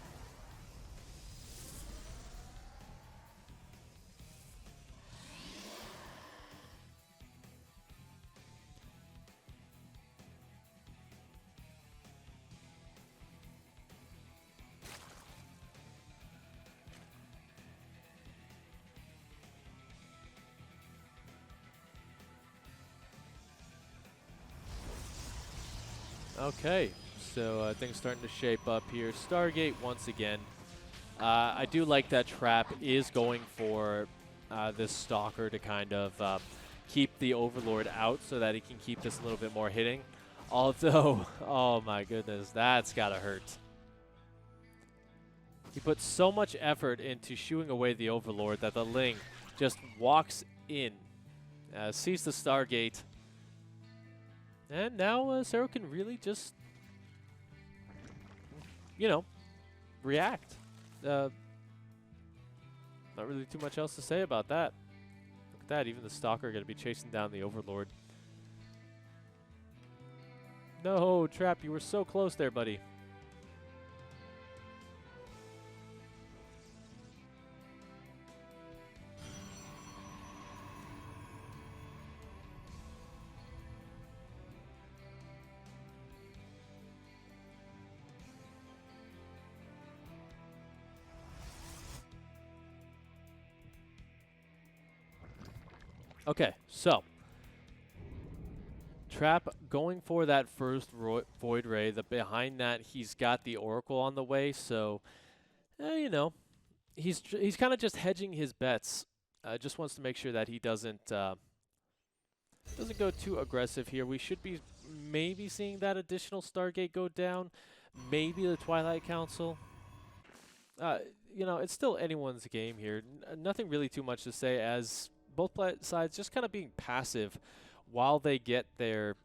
Okay, so things starting to shape up here. Stargate once again. I do like that Trap is going for this Stalker to kind of keep the Overlord out so that he can keep this a little bit more hitting. Although, oh my goodness, that's gotta hurt. He put so much effort into shooing away the Overlord that the Ling just walks in, sees the Stargate, and now SERRAL can really just, you know, react. Not really too much else to say about that. Look at that, even the Stalker going to be chasing down the Overlord. No, Trap, you were so close there, buddy. Okay, so Trap going for that first Void Ray. Behind that, he's got the Oracle on the way, so you know, he's kind of just hedging his bets. Just wants to make sure that he doesn't go too aggressive here. We should be maybe seeing that additional Stargate go down, maybe the Twilight Council. You know, it's still anyone's game here. Nothing really too much to say, as both sides just kind of being passive while they get their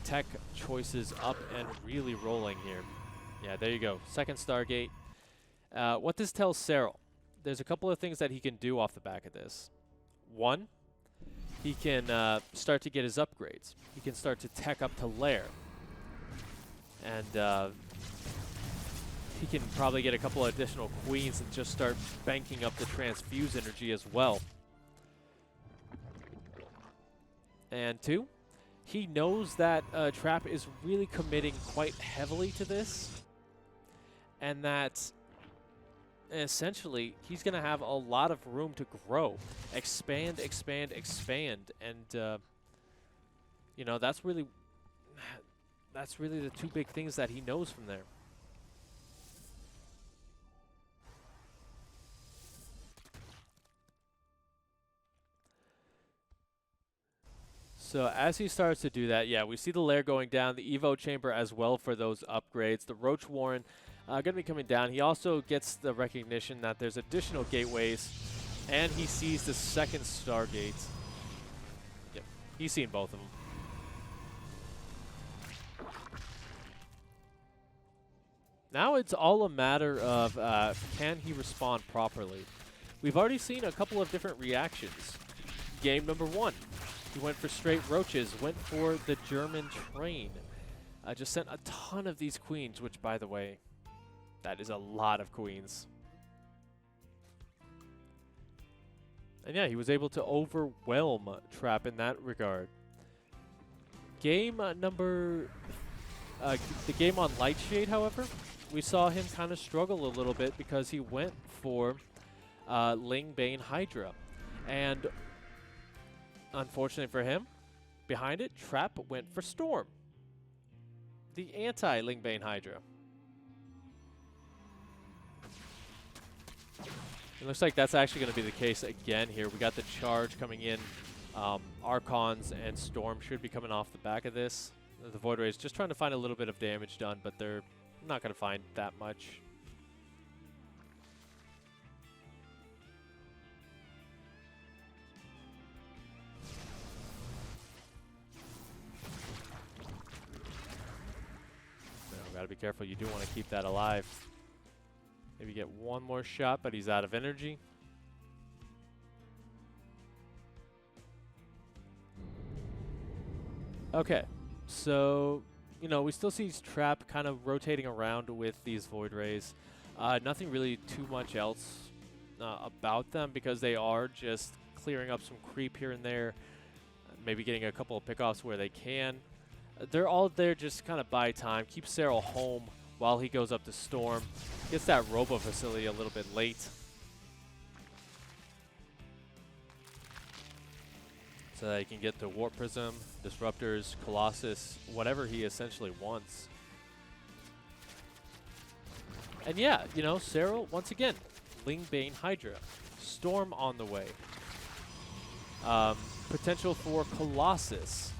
tech choices up and really rolling here. Yeah, there you go. Second Stargate. What this tells SERRAL, there's a couple of things that he can do off the back of this. One, he can start to get his upgrades. He can start to tech up to Lair. And he can probably get a couple of additional queens and just start banking up the transfuse energy as well. And two, he knows that Trap is really committing quite heavily to this, and that essentially he's going to have a lot of room to grow, expand, expand, expand, and you know, that's really the two big things that he knows from there. So as he starts to do that, yeah, we see the Lair going down, the Evo Chamber as well for those upgrades. The Roach Warren going to be coming down. He also gets the recognition that there's additional gateways, and he sees the second Stargate. Yep, he's seen both of them. Now it's all a matter of can he respond properly. We've already seen a couple of different reactions. Game number one. He went for straight roaches, went for the German train. just sent a ton of these queens, which, by the way, that is a lot of queens. And yeah, he was able to overwhelm Trap in that regard. Game the game on Lightshade, however, we saw him kind of struggle a little bit because he went for Ling Bane Hydra. And unfortunately for him, behind it, Trap went for Storm, the anti-Ling Bane Hydra. It looks like that's actually going to be the case again here. We got the charge coming in. Archons and Storm should be coming off the back of this. The Void Rays just trying to find a little bit of damage done, but they're not going to find that much. Got to be careful. You do want to keep that alive. Maybe get one more shot, but he's out of energy. Okay, so, you know, we still see Trap kind of rotating around with these Void Rays. Nothing really too much else about them because they are just clearing up some creep here and there, maybe getting a couple of pickoffs where they can. They're all there just kind of buy time, keep SERRAL home while he goes up to Storm. Gets that Robo facility a little bit late. So that he can get the Warp Prism, Disruptors, Colossus, whatever he essentially wants. And yeah, you know, SERRAL, once again, Ling Bane Hydra. Storm on the way. Potential for Colossus.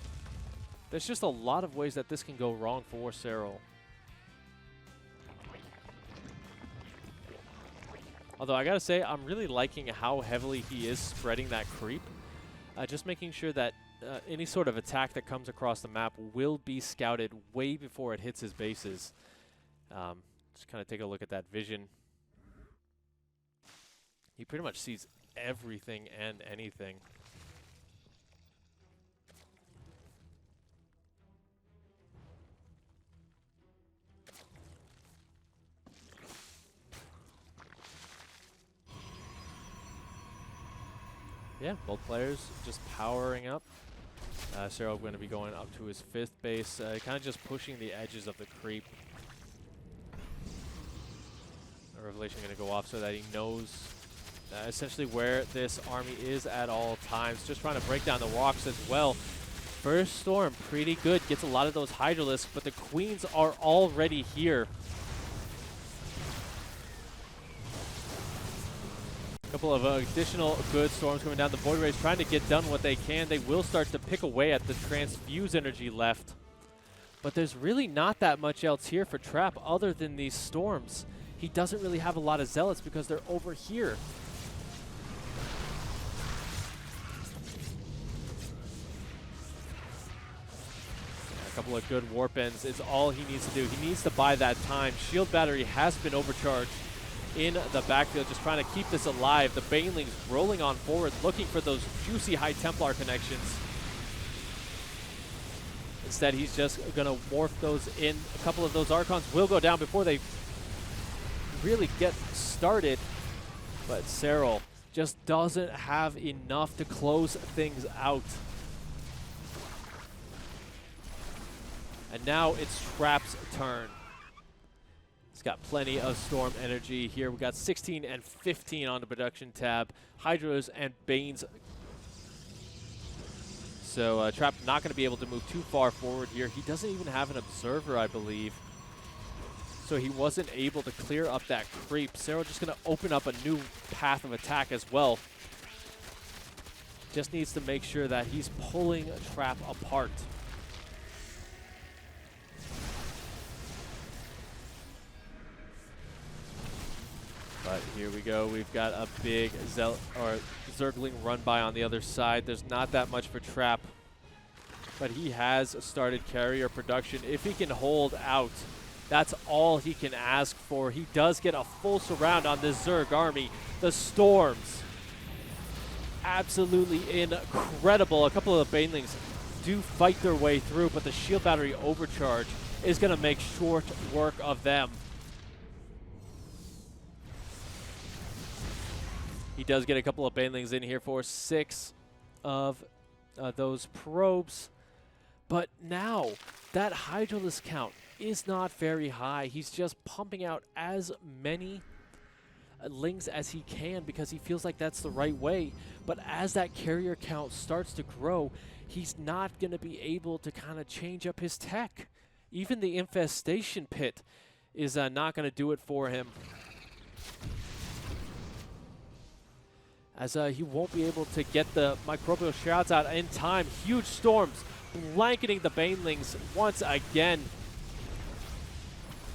There's just a lot of ways that this can go wrong for SERRAL. Although I gotta say, I'm really liking how heavily he is spreading that creep. Just making sure that any sort of attack that comes across the map will be scouted way before it hits his bases. Just kind of take a look at that vision. He pretty much sees everything and anything. Yeah, both players just powering up. SERRAL going to be going up to his 5th base, kind of just pushing the edges of the creep. A Revelation going to go off so that he knows essentially where this army is at all times. Just trying to break down the walks as well. First Storm, pretty good. Gets a lot of those Hydralisks, but the Queens are already here. Couple of additional good Storms coming down. The Void Rays trying to get done what they can. They will start to pick away at the transfuse energy left. But there's really not that much else here for Trap other than these Storms. He doesn't really have a lot of Zealots because they're over here. A couple of good Warp Ends is all he needs to do. He needs to buy that time. Shield Battery has been overcharged in the backfield, just trying to keep this alive. The Banelings rolling on forward, looking for those juicy High Templar connections. Instead, he's just going to morph those in. A couple of those Archons will go down before they really get started. But SERRAL just doesn't have enough to close things out. And now it's Trap's turn. He's got plenty of Storm energy here. We got 16 and 15 on the production tab. Hydras and Banes. So Trap not going to be able to move too far forward here. He doesn't even have an Observer, I believe. So he wasn't able to clear up that creep. SERRAL just going to open up a new path of attack as well. Just needs to make sure that he's pulling Trap apart. But here we go. We've got a big Zergling run by on the other side. There's not that much for Trap, but he has started carrier production. If he can hold out, that's all he can ask for. He does get a full surround on this Zerg army. The Storms, absolutely incredible. A couple of the Banelings do fight their way through, but the Shield Battery overcharge is going to make short work of them. He does get a couple of banelings in here for 6 of those probes. But now, that Hydralisk count is not very high. He's just pumping out as many lings as he can because he feels like that's the right way. But as that carrier count starts to grow, he's not going to be able to kind of change up his tech. Even the infestation pit is not going to do it for him, as he won't be able to get the microbial shrouds out in time. Huge storms blanketing the banelings once again.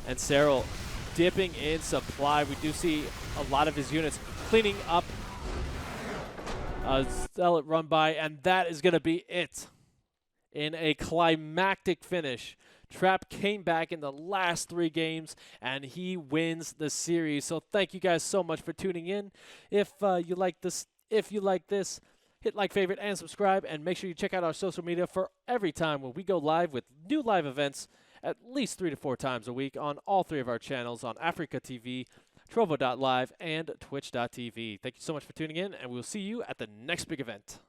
And SERRAL dipping in supply. We do see a lot of his units cleaning up Zealot run by, and that is going to be it. In a climactic finish, Trap came back in the last 3 games, and he wins the series. So thank you guys so much for tuning in. If you like this, hit like, favorite, and subscribe, and make sure you check out our social media for every time when we go live with new live events at least 3 to 4 times a week on all 3 of our channels on Africa TV, Trovo.live, and Twitch.tv. Thank you so much for tuning in, and we'll see you at the next big event.